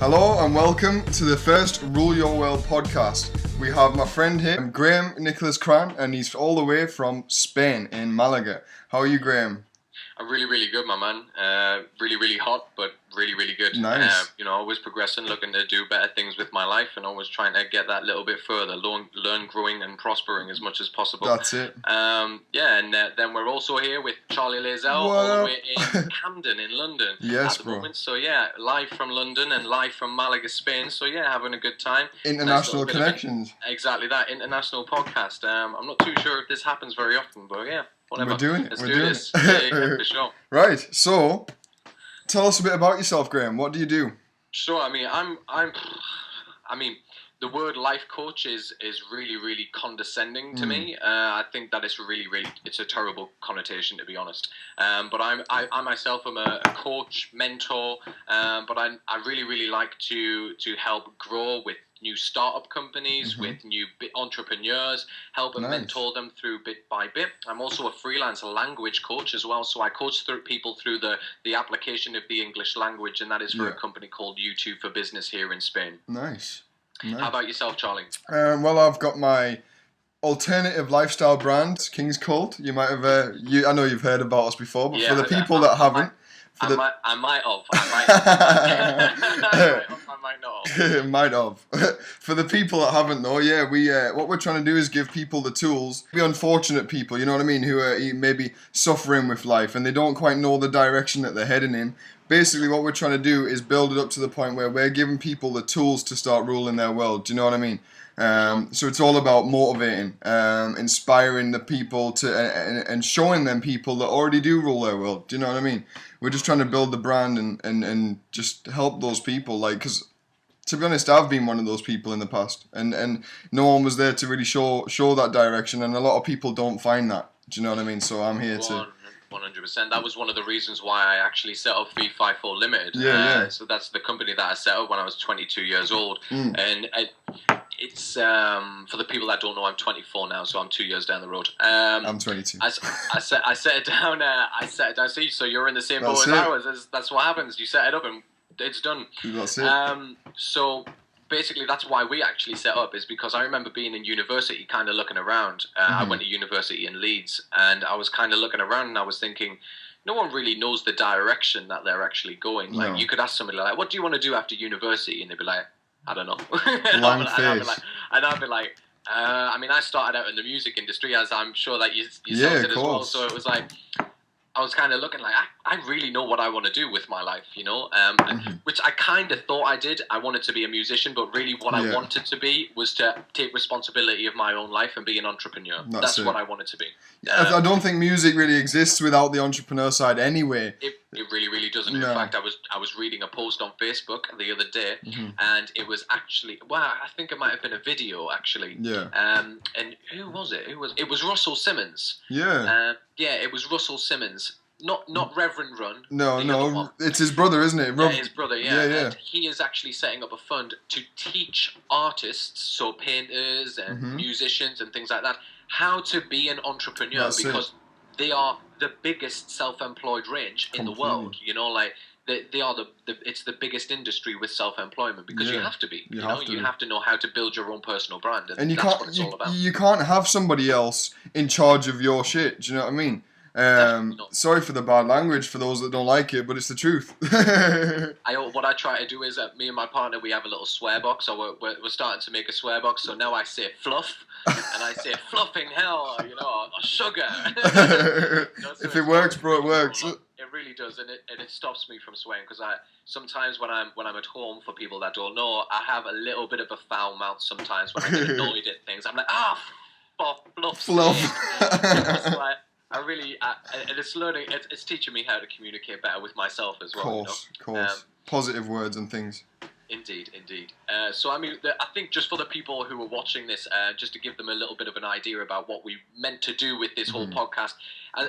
Hello and welcome to the first Rule Your World podcast. We have my friend here, Graeme Crann, and he's all the way from Spain in Malaga. How are you, Graeme? I'm really good, my man. Really hot, but really good. Nice. Always progressing, looking to do better things with my life, and always trying to get that little bit further, learn, growing, and prospering as much as possible. That's it. Then we're also here with Charlie Layzell, all the way in Camden in London yes, at the moment. So yeah, live from London and live from Malaga, Spain. So yeah, having a good time. International connections. Exactly that, international podcast. I'm not too sure if this happens very often, but yeah. Whatever. We're doing it. Let's do this. Yeah, for sure. Right. So, tell us a bit about yourself, Graeme. What do you do? Sure. I mean, the word life coach is really condescending to me. I think that it's it's a terrible connotation, to be honest. But I myself am a coach, mentor. But I really like to help grow with new startup companies, with new entrepreneurs, help and mentor them through bit by bit. I'm also a freelance language coach as well, so I coach people through the application of the English language, and that is for a company called U2 for Business here in Spain. Nice. How about yourself, Charlie? Well, I've got my alternative lifestyle brand, King's Cult. You might have, I know you've heard about us before, but for the people that haven't, I might have. Might have. For the people that haven't though, we what we're trying to do is give people the tools. The unfortunate people, you know what I mean, who are maybe suffering with life and they don't quite know the direction that they're heading in. Basically, what we're trying to do is build it up to the point where we're giving people the tools to start ruling their world. Do you know what I mean? So it's all about motivating, inspiring the people to, and showing them people that already do rule their world. Do you know what I mean? We're just trying to build the brand and just help those people. Like, because to be honest, I've been one of those people in the past, and no one was there to really show that direction, and a lot of people don't find that. Do you know what I mean? So I'm here to. 100%. That was one of the reasons why I actually set up 354 Limited. So that's the company that I set up when I was 22 years old, and it's for the people that don't know, I'm 24 now, so I'm 2 years down the road. I'm 22. I set it down. See, so you're in the same boat as I was. That's what happens. You set it up and it's done. That's it. So basically, that's why we actually set up, is because I remember being in university, kind of looking around. I went to university in Leeds, and I was kind of looking around, and I was thinking, no one really knows the direction that they're actually going. Like, you could ask somebody like, "What do you want to do after university?" And they'd be like, "I don't know." And I'd be like, I started out in the music industry, as I'm sure that you did as well. So it was like, I was kind of looking like, I really know what I want to do with my life, you know, which I kind of thought I did. I wanted to be a musician, but really what I wanted to be was to take responsibility of my own life and be an entrepreneur. That's what I wanted to be. I don't think music really exists without the entrepreneur side anyway. It really doesn't. In fact, I was reading a post on Facebook the other day, and it was actually, I think it might have been a video actually. And who was it? It was Russell Simmons. It was Russell Simmons. Not Reverend Run. No, it's his brother, isn't it? His brother, And he is actually setting up a fund to teach artists, so painters and musicians and things like that, how to be an entrepreneur, because they are the biggest self-employed range in the world. You know, like they are it's the biggest industry with self-employment, because you have to be. You have to know how to build your own personal brand, and that's what it's all about. You can't have somebody else in charge of your shit. Do you know what I mean? Sorry for the bad language for those that don't like it, but it's the truth. What I try to do is, me and my partner, we have a little swear box, so we're starting to make a swear box. So now I say fluff, and I say fluffing hell, or sugar. If it works, bro, it works. It really does, and it stops me from swearing, because sometimes when I'm at home, for people that don't know, I have a little bit of a foul mouth sometimes when I get annoyed at things. I'm like, fluff. And it's learning. It's teaching me how to communicate better with myself as well. Of course. Positive words and things. Indeed. So I think just for the people who are watching this, just to give them a little bit of an idea about what we meant to do with this whole podcast,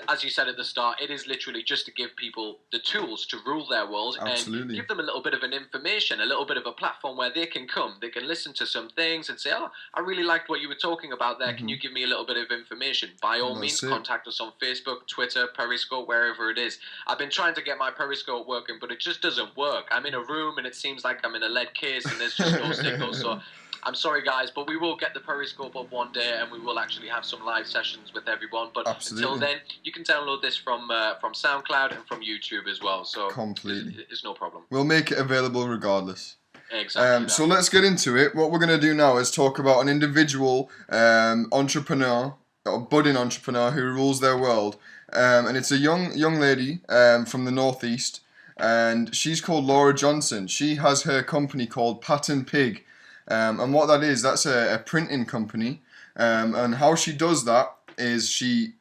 as you said at the start, it is literally just to give people the tools to rule their world. Absolutely. And give them a little bit of an information, a little bit of a platform where they can come, they can listen to some things and say, oh, I really liked what you were talking about there. Can you give me a little bit of information? By all means, contact us on Facebook, Twitter, Periscope, wherever it is. I've been trying to get my Periscope working, but it just doesn't work. I'm in a room and it seems like I'm in a lead case and there's just no signal. So I'm sorry, guys, but we will get the Periscope up one day, and we will actually have some live sessions with everyone. But until then, you can download this from SoundCloud and from YouTube as well. So completely, it's no problem. We'll make it available regardless. Exactly. So let's get into it. What we're going to do now is talk about an individual entrepreneur, or budding entrepreneur who rules their world. And it's a young lady from the Northeast, and she's called Laura Johnson. She has her company called PatternPig. And what that is, that's a printing company. And how she does that is she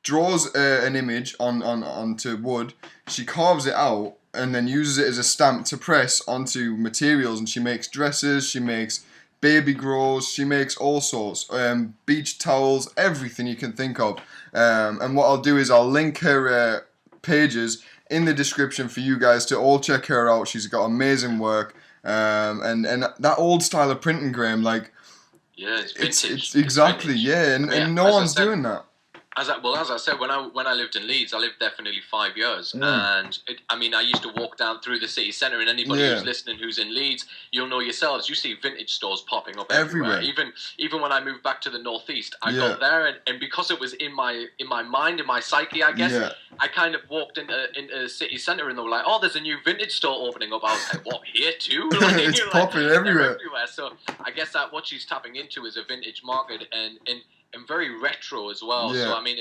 draws an image onto wood, she carves it out, and then uses it as a stamp to press onto materials. And she makes dresses, she makes baby grows, she makes all sorts, beach towels, everything you can think of. And what I'll do is I'll link her pages in the description for you guys to all check her out. She's got amazing work. And that old style of printing, Graeme, like, yeah, it's vintage. It's exactly, vintage. yeah, and no one's doing that. As I said, when I lived in Leeds, I lived there for nearly 5 years, and I used to walk down through the city centre, and anybody who's listening who's in Leeds, you'll know yourselves. You see vintage stores popping up everywhere. Even when I moved back to the northeast, I got there, and because it was in my mind, in my psyche, I guess, I kind of walked into the city centre, and they were like, "Oh, there's a new vintage store opening up." I was like, "What, here too?" Like, it's popping everywhere. So I guess that what she's tapping into is a vintage market, and very retro as well. So I mean,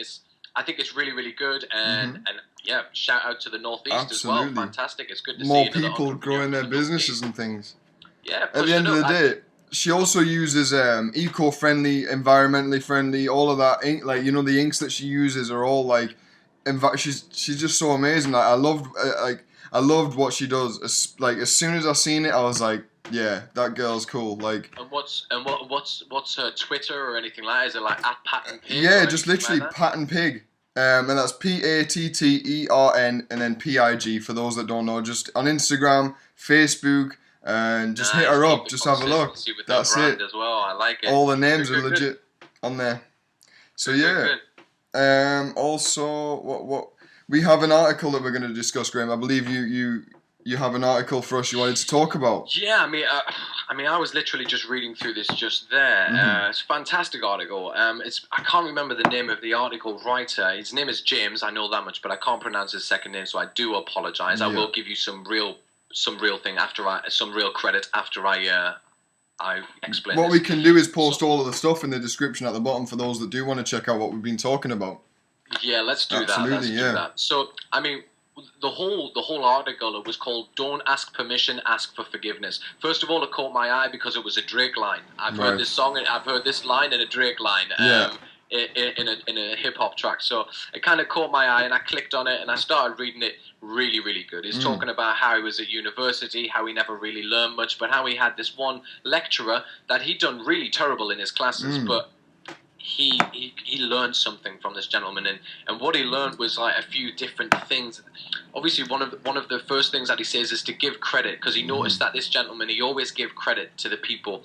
I think it's really, really good, and yeah, shout out to the Northeast as well. Fantastic. It's good to see more people growing their businesses and things. Yeah. At the end of the day, she also uses eco-friendly, environmentally friendly, all of that ink. Like, you know, the inks that she uses are all like, she's just so amazing. Like, I loved what she does. As soon as I seen it, I was like, yeah, that girl's cool. Like, and what's her Twitter or anything like that? Is it like @PatternPig? Yeah, just literally like PatternPig. And that's PatternPig and then PIG for those that don't know. Just on Instagram, Facebook, and just hit her up. Just have a look. That's it. As well. I like it. All the names are legit on there. So yeah. Also, what we have an article that we're going to discuss, Graeme. I believe you have an article for us you wanted to talk about. Yeah, I mean, I was literally just reading through this just there. It's a fantastic article. I can't remember the name of the article writer. His name is James. I know that much, but I can't pronounce his second name, so I do apologize. I will give you some real thing some real credit after I explain. What we can do is post all of the stuff in the description at the bottom for those that do want to check out what we've been talking about. Yeah, let's do that. Let's do that. So, I mean, the whole article, it was called "Don't Ask Permission, Ask for Forgiveness." First of all, it caught my eye because it was a Drake line. I've heard this song, and I've heard this line in a Drake line. In a hip hop track, so it kind of caught my eye, and I clicked on it, and I started reading it. Really, really good. He's talking about how he was at university, how he never really learned much, but how he had this one lecturer that he'd done really terrible in his classes, but he learned something from this gentleman, and what he learned was like a few different things. Obviously, one of the first things that he says is to give credit, because he noticed that this gentleman, he always gave credit to the people.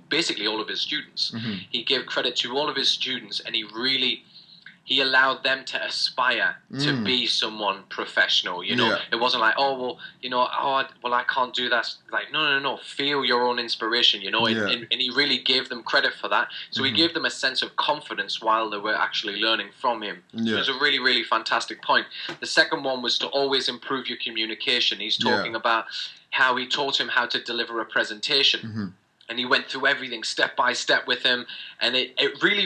Basically all of his students. He gave credit to all of his students, and he allowed them to aspire to be someone professional. You know, it wasn't like, I can't do that. Like, no. Feel your own inspiration. You know, and he really gave them credit for that. So he gave them a sense of confidence while they were actually learning from him. It was a really, really fantastic point. The second one was to always improve your communication. He's talking about how he taught him how to deliver a presentation. And he went through everything step by step with him, and it really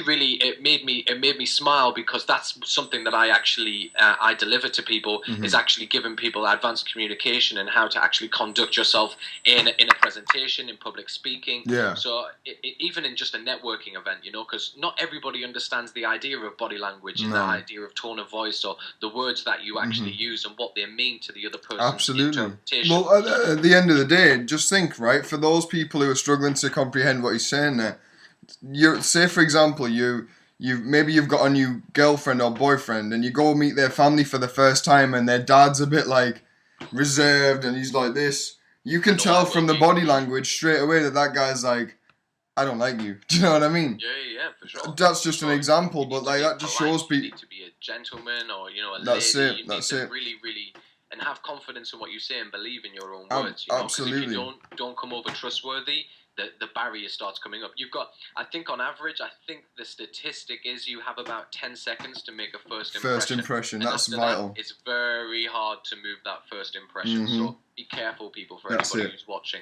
made me smile, because that's something that I actually I deliver to people, is actually giving people advanced communication and how to actually conduct yourself in a presentation, in public speaking. So even in just a networking event, you know, because not everybody understands the idea of body language and the idea of tone of voice, or the words that you actually use and what they mean to the other person's interpretation. Well, at the end of the day, just think, right, for those people who are struggling to comprehend what he's saying there, say for example you you've got a new girlfriend or boyfriend, and you go meet their family for the first time, and their dad's a bit like reserved, and he's like this. You can tell from the body language straight away that guy's like, I don't like you. Do you know what I mean? Yeah, for sure. That's just an example, but like that just shows people. You need to be a gentleman, or a that's lady. It. That's it. Really, really, and have confidence in what you say and believe in your own words. Absolutely. If you don't come over trustworthy, the barrier starts coming up. You've got, I think on average, the statistic is you have about 10 seconds to make a first impression. First impression, that's vital. It's very hard to move that first impression, so be careful, people, for anybody who's watching.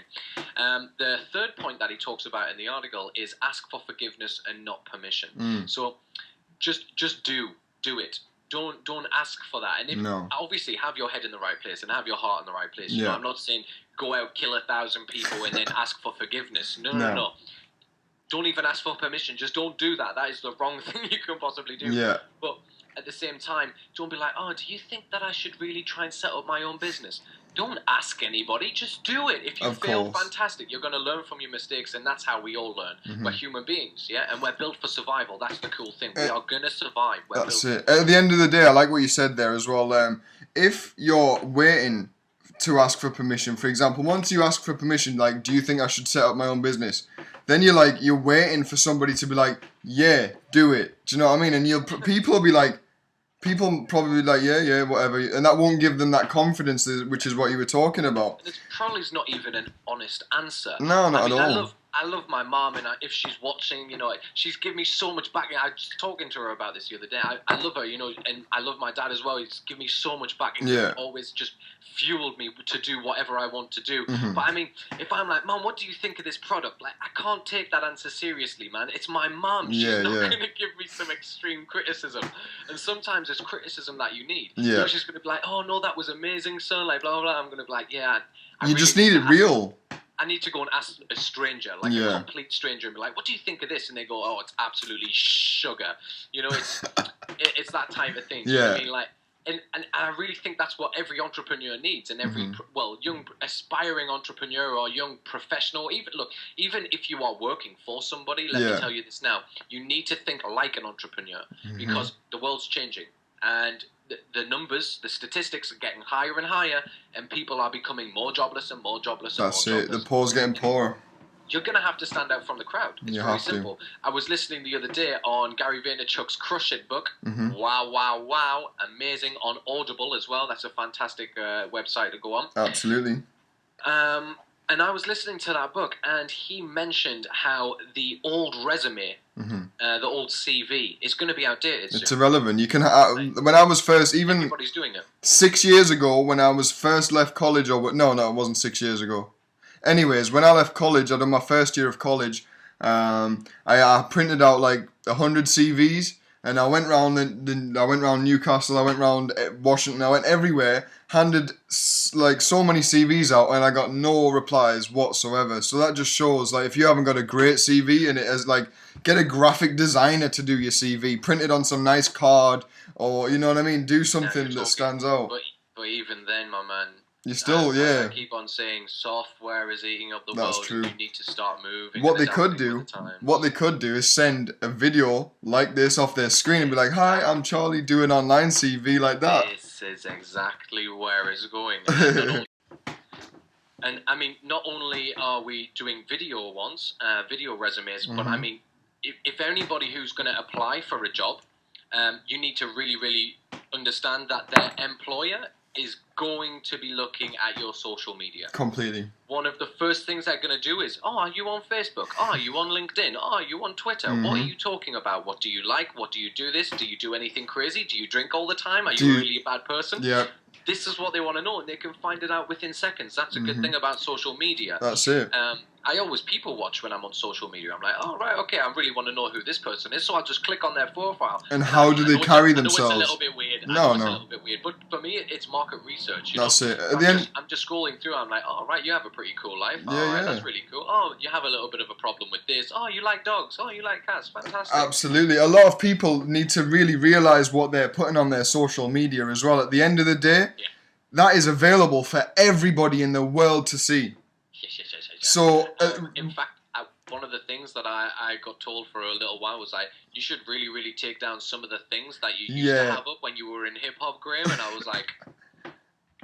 The third point that he talks about in the article is ask for forgiveness and not permission. So just do it. Don't ask for that. And obviously have your head in the right place and have your heart in the right place. You know, I'm not saying go out, kill 1,000 people and then ask for forgiveness. No. Don't even ask for permission. Just don't do that. That is the wrong thing you can possibly do. Yeah. But at the same time, don't be like, oh, do you think that I should really try and set up my own business? Don't ask anybody. Just do it. If you fail, fantastic. You're going to learn from your mistakes, and that's how we all learn. We're human beings, and we're built for survival. That's the cool thing. We are going to survive. That's it. At the end of the day, I like what you said there as well. If you're waiting to ask for permission, for example, once you ask for permission, like, do you think I should set up my own business? Then you're waiting for somebody to be like, yeah, do it. Do you know what I mean? And people will be like, people probably be like, yeah, whatever. And that won't give them that confidence, which is what you were talking about. It's probably not even an honest answer. No, not at all. I love my mom, and if she's watching, she's given me so much backing. I was talking to her about this the other day. I love her, and I love my dad as well. He's given me so much backing. Yeah. Always just fueled me to do whatever I want to do. But I mean, if I'm like, Mom, what do you think of this product? Like, I can't take that answer seriously, man. It's my mom. She's not going to give me some extreme criticism. And sometimes it's criticism that you need. Yeah. She's going to be like, oh, no, that was amazing, son. Like, blah, blah, blah. I'm going to be like, yeah. You just need it real. I need to go and ask a stranger, like a complete stranger, and be like, what do you think of this? And they go, oh, it's absolutely sugar. It's that type of thing. Yeah. You know what I mean? Like, and I really think that's what every entrepreneur needs, and every young aspiring entrepreneur or young professional. Even if you are working for somebody, let me tell you this now: you need to think like an entrepreneur because the world's changing, and the numbers, the statistics are getting higher and higher, and people are becoming more jobless and more jobless. That's it. The poor's getting poorer. You're going to have to stand out from the crowd. It's very simple. I was listening the other day on Gary Vaynerchuk's Crush It book. Wow. Amazing. On Audible as well. That's a fantastic website to go on. Absolutely. And I was listening to that book, and he mentioned how the old resume, the old CV, is going to be outdated soon. It's irrelevant. You can when I was first, even everybody's doing it. 6 years ago, when I was first left college, no, it wasn't 6 years ago. Anyways, when I left college, I done my first year of college. I printed out like 100 CVs, and I went round. I went round Newcastle. I went round Washington. I went everywhere. Handed like so many CVs out, and I got no replies whatsoever. So that just shows, like, if you haven't got a great CV, and it is like, get a graphic designer to do your CV, print it on some nice card, or you know what I mean. Do something that stands out. But even then, my man. You still, I keep on saying software is eating up the world. That's true. And you need to start moving. What they could do is send a video like this off their screen and be like, "Hi, I'm Charlie, do an online CV like that." This is exactly where it's going. And I mean, not only are we doing video resumes, but I mean, if anybody who's going to apply for a job, you need to really, really understand that their employer is going to be looking at your social media. Completely. One of the first things they're going to do is, are you on Facebook? Are you on LinkedIn? Are you on Twitter? What are you talking about? What do you like? What do you do this? Do you do anything crazy? Do you drink all the time? Are you really a bad person? Yeah. This is what they want to know, and they can find it out within seconds. That's a good thing about social media. That's it. I always people watch when I'm on social media. I'm like, oh, right, okay, I really want to know who this person is, so I'll just click on their profile. And how do they carry themselves? I know it's a little bit weird. It's a little bit weird, but for me, it's market research. That's it. I'm just scrolling through. I'm like, oh, right, you have a pretty cool life. Right, that's really cool. Oh, you have a little bit of a problem with this. Oh, you like dogs. Oh, you like cats. Fantastic. Absolutely. A lot of people need to really realize what they're putting on their social media as well. At the end of the day, that is available for everybody in the world to see. Yes. So, in fact, one of the things that I got told for a little while was like, you should really, really take down some of the things that you used to have up when you were in hip hop, Graeme. And I was like,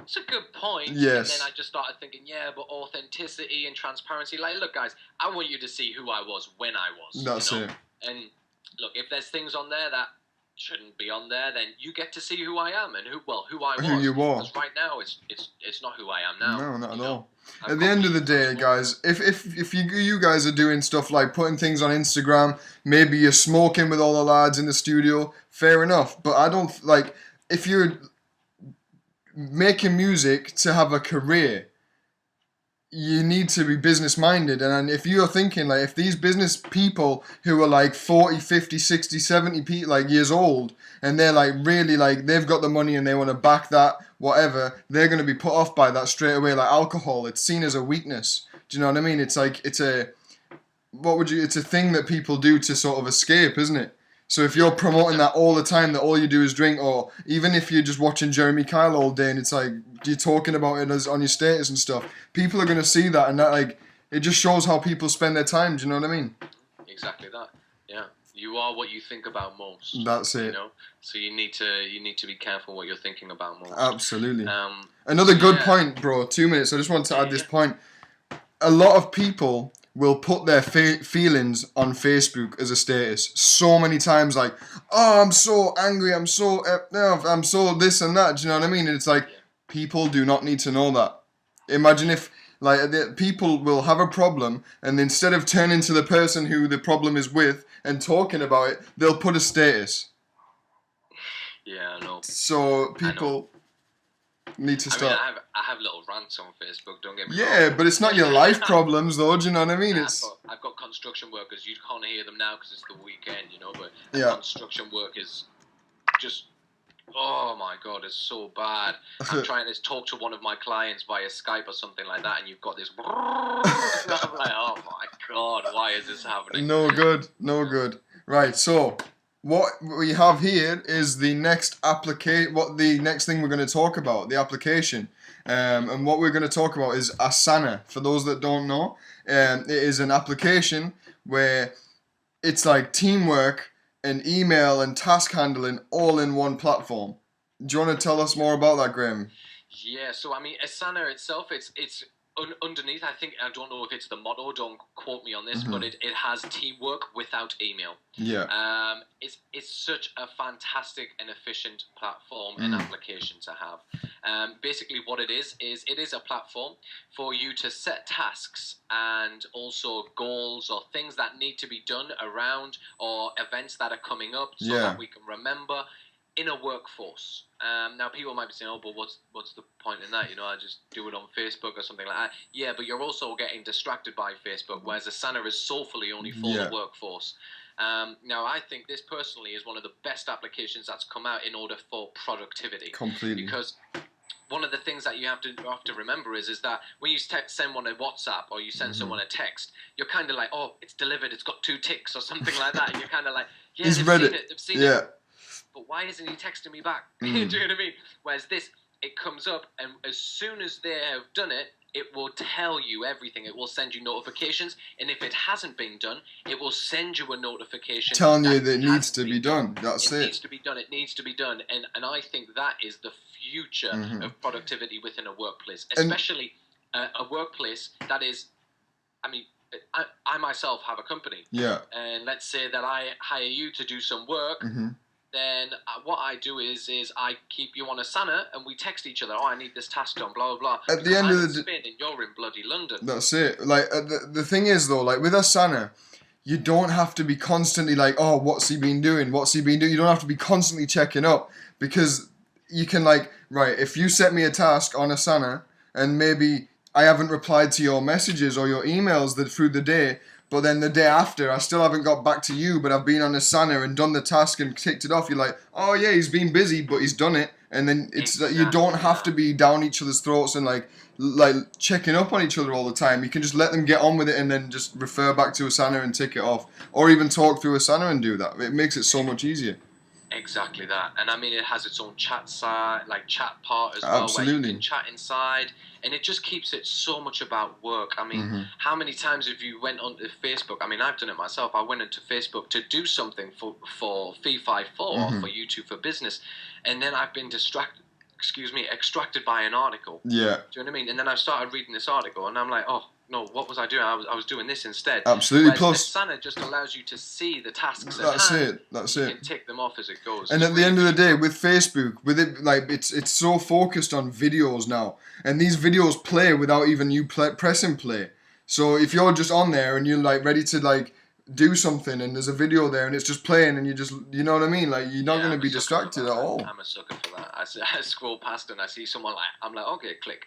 it's a good point. Yes. And then I just started thinking, yeah, but authenticity and transparency. Like, look, guys, I want you to see who I was when I was. That's it. And look, if there's things on there that shouldn't be on there, then you get to see who I am and who I was. Who you were. Because right now, it's not who I am now. No, not at all. At the end of the day, guys, if you guys are doing stuff like putting things on Instagram, maybe you're smoking with all the lads in the studio, fair enough. But I don't, like, if you're making music to have a career, you need to be business minded. And if you're thinking, like, if these business people who are like 40, 50, 60, 70 like years old, and they're like really like they've got the money and they want to back that, whatever, they're going to be put off by that straight away. Like alcohol, it's seen as a weakness. Do you know what I mean? It's like, it's a thing that people do to sort of escape, isn't it? So if you're promoting that all the time, that all you do is drink, or even if you're just watching Jeremy Kyle all day and it's like you're talking about it as on your status and stuff, people are going to see that, and that, like, it just shows how people spend their time. Do you know what I mean? Exactly that. Yeah, you are what you think about most. That's it. You know, so you need to be careful what you're thinking about most. Absolutely. Another good point, bro. 2 minutes. I just want to add this point. A lot of people will put their feelings on Facebook as a status so many times, like, oh, I'm so angry, I'm so this and that. Do you know what I mean? And it's like, people do not need to know that. Imagine if, like, people will have a problem, and instead of turning to the person who the problem is with and talking about it, they'll put a status. Yeah, I know. So people need to stop. I mean, I have little rants on Facebook, don't get me wrong. Yeah, but it's not your life problems, though, do you know what I mean? I've got construction workers, you can't hear them now because it's the weekend, you know, but construction work is just, oh my God, it's so bad. I'm trying to talk to one of my clients via Skype or something like that, and you've got this, and I'm like, oh my God, why is this happening? No good. Right, so what we have here is the next the next thing we're going to talk about, the application. And what we're going to talk about is Asana. For those that don't know, it is an application where it's like teamwork and email and task handling all in one platform. Do you want to tell us more about that, Graeme? Yeah, so I mean, Asana itself, it's underneath, I think, I don't know if it's the motto, don't quote me on this, but it has teamwork without email. Yeah. It's such a fantastic and efficient platform and application to have. Basically what it is it is a platform for you to set tasks and also goals or things that need to be done around, or events that are coming up, so that we can remember in a workforce. Now people might be saying, oh, but what's the point in that? You know, I just do it on Facebook or something like that. Yeah, but you're also getting distracted by Facebook, whereas Asana is soulfully only for the workforce. Now, I think this personally is one of the best applications that's come out in order for productivity. Completely. Because one of the things that you have to remember is that when you send one a WhatsApp or you send someone a text, you're kind of like, oh, it's delivered, it's got 2 ticks or something like that. And you're kind of like, yeah, he's read it. They've seen it. But why isn't he texting me back? Do you know what I mean? Whereas this, it comes up, and as soon as they have done it, it will tell you everything. It will send you notifications, and if it hasn't been done, it will send you a notification telling you that it needs to be done. That's it. It needs to be done. It needs to be done. And I think that is the future of productivity within a workplace, especially a workplace that is, I mean, I myself have a company. Yeah. And let's say that I hire you to do some work. Then what I do is I keep you on Asana, and we text each other. Oh, I need this task done. Blah blah blah. At the end of the day, and you're in bloody London. That's it. Like the thing is though, like with Asana, you don't have to be constantly like, oh, what's he been doing? What's he been doing? You don't have to be constantly checking up, because you can, like, right, if you set me a task on Asana and maybe I haven't replied to your messages or your emails through the day, but then the day after, I still haven't got back to you, but I've been on Asana and done the task and ticked it off. You're like, oh yeah, he's been busy, but he's done it. And then it's like, you don't have to be down each other's throats and like checking up on each other all the time. You can just let them get on with it and then just refer back to Asana and tick it off. Or even talk through Asana and do that. It makes it so much easier. Exactly that. And I mean, it has its own chat side, like chat part as well, where you Absolutely. can chat inside, and it just keeps it so much about work. I mean, how many times have you went onto Facebook? I mean, I've done it myself. I went into Facebook to do something for Fee 54 or for YouTube for Business, and then I've been extracted by an article. Yeah. Do you know what I mean? And then I started reading this article, and I'm like, oh, no, what was I doing? I was doing this instead. Absolutely. Whereas Plus, Asana just allows you to see the tasks at that's hand. That's you it. can tick them off as it goes. And at the end of the day, with Facebook, with it, like it's so focused on videos now, and these videos play without even you pressing play. So if you're just on there and you're like ready to like do something, and there's a video there and it's just playing, and you know what I mean? Like you're not going to be distracted at all. I'm a sucker for that. I scroll past and I see someone I'm like, okay, click.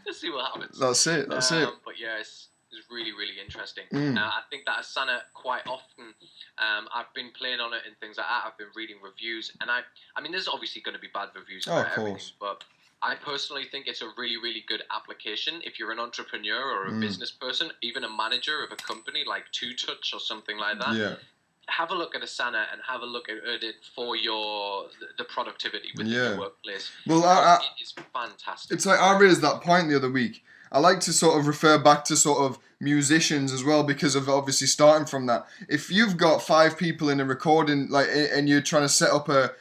Just see what happens. That's it. That's it. But yeah, it's really, really interesting. I think that Asana quite often, I've been playing on it and things like that. I've been reading reviews, and I mean, there's obviously going to be bad reviews about everything, but I personally think it's a really, really good application if you're an entrepreneur or a business person, even a manager of a company like Two Touch or something like that. Yeah. Have a look at Asana and have a look at it for the productivity within your workplace. Well, it is fantastic. It's like I raised that point the other week. I like to sort of refer back to sort of musicians as well, because of obviously starting from that. If you've got 5 people in a recording, like, and you're trying to set up an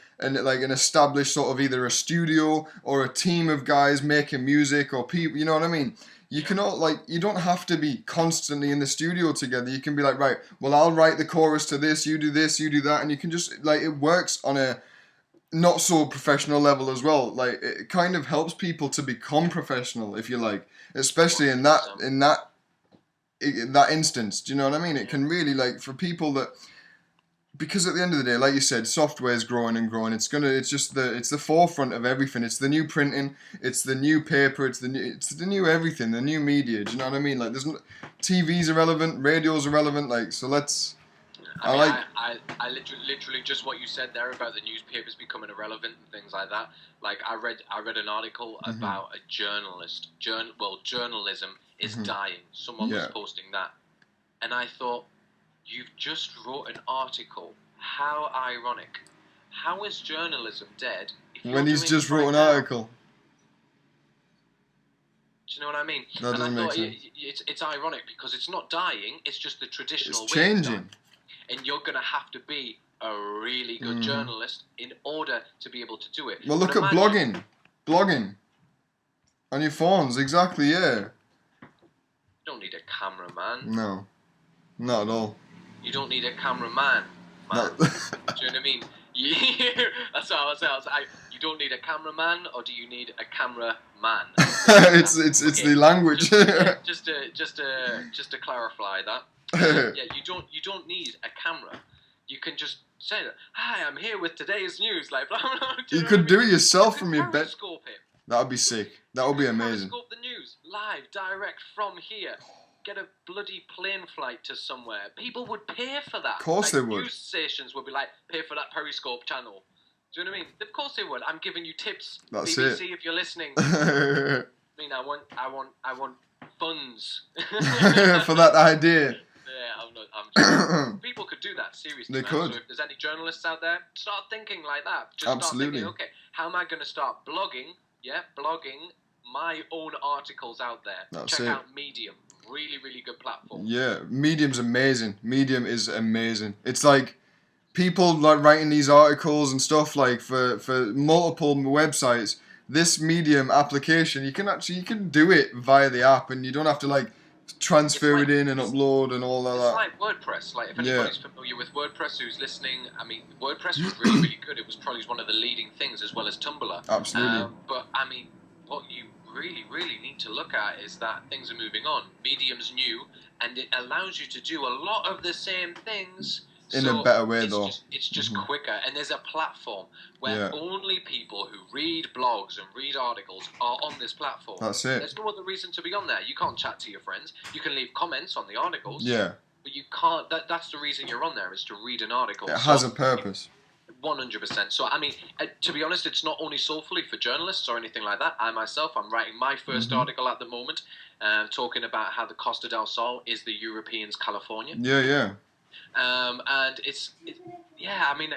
established sort of either a studio or a team of guys making music or people, you know what I mean? You cannot, like, you don't have to be constantly in the studio together. You can be like, right, well, I'll write the chorus to this, you do that, and you can just, like, it works on a not so professional level as well. Like, it kind of helps people to become professional, if you like, especially in that instance. Do you know what I mean? It can really, like, for people that, because at the end of the day, like you said, software is growing and growing. It's the forefront of everything. It's the new printing, it's the new paper, it's the new everything, the new media. Do you know what I mean? Like, TV's irrelevant, radio's irrelevant. Like, so let's. I literally just what you said there about the newspapers becoming irrelevant and things like that. Like, I read an article about a journalist. Journalism is dying. Someone was posting that, and I thought, you've just wrote an article. How ironic. How is journalism dead when he's just wrote an article? Do you know what I mean? That doesn't make sense. It's ironic because it's not dying. It's just the traditional way. It's changing. And you're going to have to be a really good journalist in order to be able to do it. Well, look at blogging. Blogging. On your phones, exactly, yeah. You don't need a cameraman. No. Not at all. You don't need a cameraman, man. Do you know what I mean? That's what I was saying. You don't need a cameraman, or do you need a camera man? It's the language. just to clarify that. You don't need a camera. You can just say that. Hi, I'm here with today's news. Like, blah, blah, blah. You could do it yourself from your bed. Periscope it. That would be sick. That would be amazing. Periscope the news live, direct from here. Get a bloody plane flight to somewhere. People would pay for that. Of course they would. News stations would be like, pay for that Periscope channel. Do you know what I mean? Of course they would. I'm giving you tips. That's BBC, it. if you're listening. I mean, I want funds for that idea. Yeah, I'm just, people could do that seriously. They could. So if there's any journalists out there, start thinking like that. Just Absolutely. Start thinking, okay, how am I going to start blogging? Yeah, blogging my own articles out there. Check out Medium. Really, really good platform. Yeah, Medium's amazing. Medium is amazing. It's like people like writing these articles and stuff like for multiple websites. This Medium application, you can do it via the app, and you don't have to like transfer it in and upload and all of that. It's like WordPress. Like, if anybody's familiar with WordPress who's listening, I mean, WordPress was really, really good. It was probably one of the leading things, as well as Tumblr. Absolutely. But I mean, what you really, really need to look at is that things are moving on. Medium's new, and it allows you to do a lot of the same things in a better way, though. It's just quicker, and there's a platform where only people who read blogs and read articles are on this platform. That's it. There's no other reason to be on there. You can't chat to your friends. You can leave comments on the articles. Yeah. But you can't. That's the reason you're on there, is to read an article. It has a purpose. 100%. So, I mean, to be honest, it's not only solely for journalists or anything like that. I'm writing my first article at the moment, talking about how the Costa del Sol is the Europeans' California. Yeah, yeah. And yeah, I mean,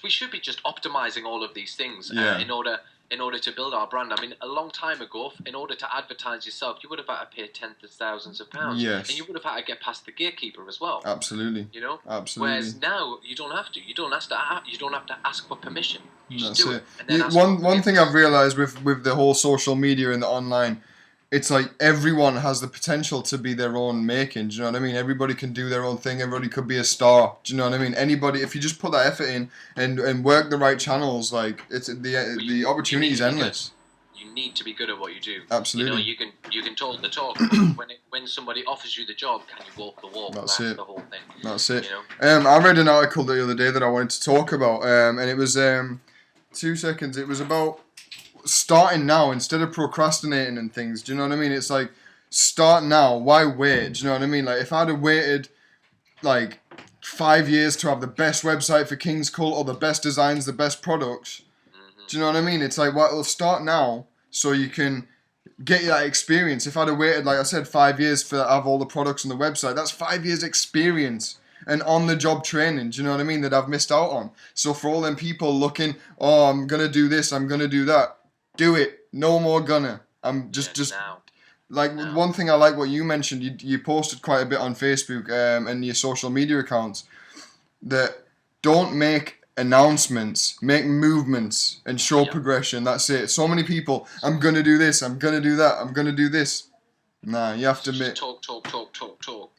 we should be just optimizing all of these things in order to build our brand. I mean, a long time ago, in order to advertise yourself, you would have had to pay tens of thousands of pounds, Yes. and you would have had to get past the gatekeeper as well. Absolutely. You know, absolutely. Whereas now you don't have to. You don't have to ask for permission. You just do it. And then one thing I've realized with the whole social media and the online, it's like everyone has the potential to be their own making. Do you know what I mean? Everybody can do their own thing. Everybody could be a star. Do you know what I mean? Anybody, if you just put that effort in and work the right channels, like it's the opportunity is endless. You need to be good at what you do. Absolutely. You know, you can talk the talk. when somebody offers you the job, can you walk the walk? That's the whole thing. That's it. You know? I read an article the other day that I wanted to talk about, and it was 2 seconds. It was about starting now instead of procrastinating and things. Do you know what I mean? It's like, start now. Why wait? Do you know what I mean? Like, if I'd have waited like 5 years to have the best website for King's Cult or the best designs, the best products, do you know what I mean? It's like, well, start now so you can get that experience. If I'd have waited, like I said, 5 years for to have all the products on the website, that's 5 years experience and on-the-job training, do you know what I mean, that I've missed out on. So for all them people looking, oh, I'm going to do this, I'm going to do that, do it. No more gonna. I'm just now. Like now. One thing I like what you mentioned, you posted quite a bit on Facebook and your social media accounts, that don't make announcements, make movements and show progression. That's it. So many people, I'm going to do this, I'm going to do that, I'm going to do this. Nah, you have to make... Talk.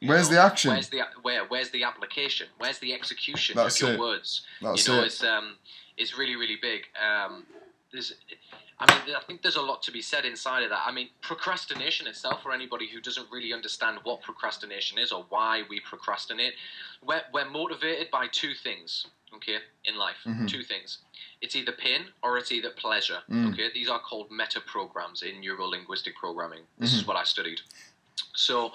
Where's the action? Where's the application? Where's the execution That's of your it. words? That's it's really, really big. I think there's a lot to be said inside of that. I mean, procrastination itself, for anybody who doesn't really understand what procrastination is or why we procrastinate, we're motivated by two things, okay, in life. Mm-hmm. Two things. It's either pain or it's either pleasure, okay? These are called meta-programs in neuro-linguistic programming. This is what I studied. So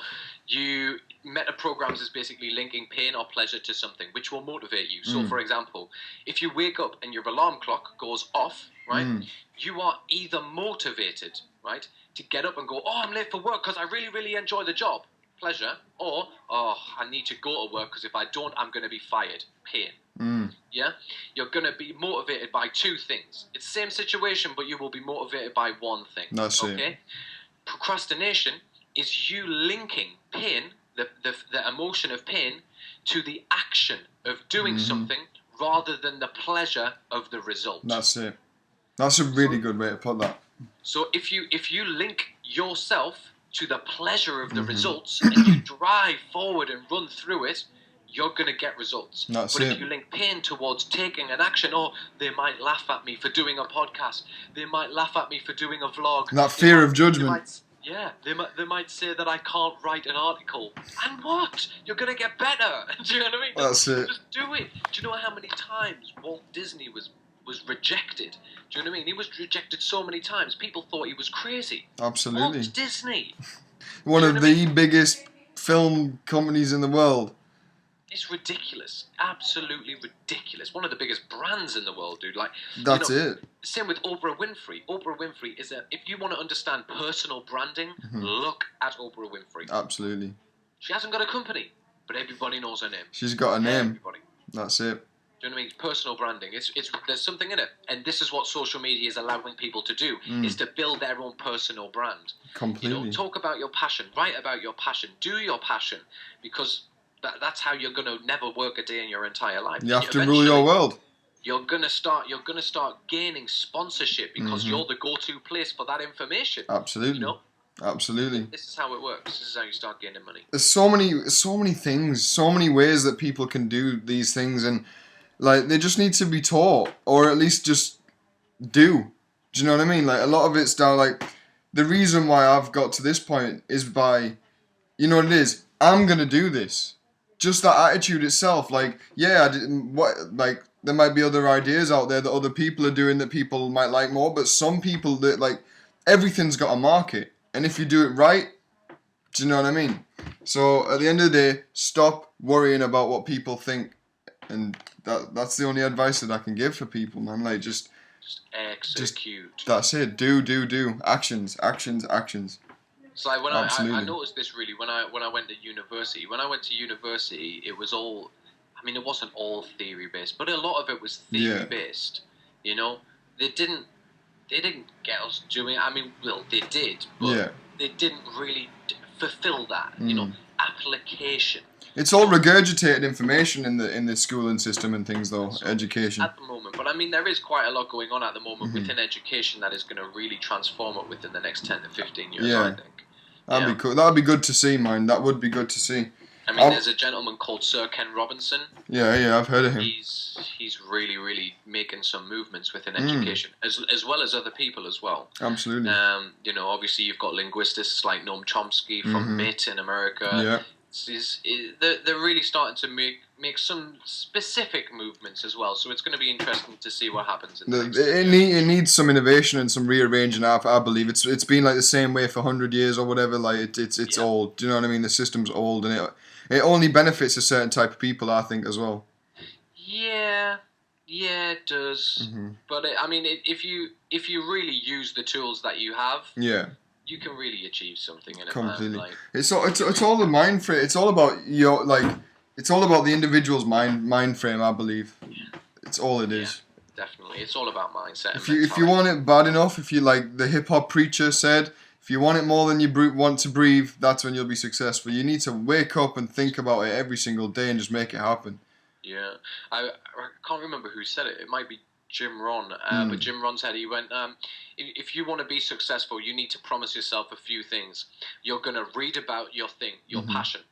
meta-programs is basically linking pain or pleasure to something, which will motivate you. So, for example, if you wake up and your alarm clock goes off, right, you are either motivated, right, to get up and go, oh, I'm late for work because I really, really enjoy the job, pleasure, or, oh, I need to go to work because if I don't, I'm going to be fired, pain. Yeah? You're going to be motivated by two things. It's the same situation, but you will be motivated by one thing. That's okay? it. Procrastination is you linking pain, the emotion of pain, to the action of doing something rather than the pleasure of the result. That's it. That's a really good way to put that. So if you link yourself to the pleasure of the results and you drive forward and run through it, you're going to get results. That's but it. if you link pain towards taking an action, oh, they might laugh at me for doing a podcast. They might laugh at me for doing a vlog. That fear of judgment. They might say that I can't write an article. And what? You're going to get better. Do you know what I mean? That's it. Just do it. Do you know how many times Walt Disney was rejected? Do you know what I mean? He was rejected so many times. People thought he was crazy. Absolutely. Walt Disney. One of the biggest film companies in the world. It's ridiculous. Absolutely ridiculous. One of the biggest brands in the world, dude. Like, that's it. Same with Oprah Winfrey. Oprah Winfrey is if you want to understand personal branding, look at Oprah Winfrey. Absolutely. She hasn't got a company, but everybody knows her name. She's got a name. Everybody. That's it. Do you know what I mean? Personal branding. It's there's something in it, and this is what social media is allowing people to do: is to build their own personal brand. Completely. Talk about your passion, write about your passion, do your passion, because that's how you're gonna never work a day in your entire life. You have to rule your world. You're gonna start gaining sponsorship because you're the go-to place for that information. Absolutely. Absolutely. This is how it works. This is how you start gaining money. There's so many things, so many ways that people can do these things, and like they just need to be taught, or at least just do. Do you know what I mean? Like a lot of it's down. Like the reason why I've got to this point is by, you know what it is. I'm gonna do this. Just that attitude itself. Like there might be other ideas out there that other people are doing that people might like more, but some people that like everything's got a market, and if you do it right, do you know what I mean? So at the end of the day, stop worrying about what people think, and that's the only advice that I can give for people, man. Like just execute. That's it. Do. Actions. So like when I Absolutely. noticed this really when I went to university. When I went to university, it was all. I mean, it wasn't all theory based, but a lot of it was theory based. You know, they didn't get us doing. I mean, well, they did, but they didn't really fulfill that. You know, application. It's all regurgitated information in the schooling system and things, though. Education at the moment, but I mean, there is quite a lot going on at the moment within education that is going to really transform it within the next 10 to 15 years. I think. That'd be cool. That'd be good to see, man. That would be good to see. I mean, there's a gentleman called Sir Ken Robinson. Yeah, I've heard of him. He's really, really making some movements within education, as well as other people as well. Absolutely. You know, obviously you've got linguistics like Noam Chomsky from MIT in America. Yeah. They're really starting to make some specific movements as well. So it's going to be interesting to see what happens. It needs some innovation and some rearranging. I believe it's been like the same way for 100 years or whatever. Like it's old. Do you know what I mean? The system's old, and it only benefits a certain type of people, I think, as well. Yeah, it does. But I mean, if you really use the tools that you have, you can really achieve something in it. Completely. Man. Like, it's all the mind frame. It's all about it's all about the individual's mind frame, I believe. It's all it is. Definitely, it's all about mindset. If you want it bad enough, if you like the hip hop preacher said, if you want it more than you want to breathe, that's when you'll be successful. You need to wake up and think about it every single day and just make it happen. Yeah, I can't remember who said it. It might be Jim Rohn, but Jim Rohn said, he went, if you want to be successful, you need to promise yourself a few things. You're going to read about your thing, your passion,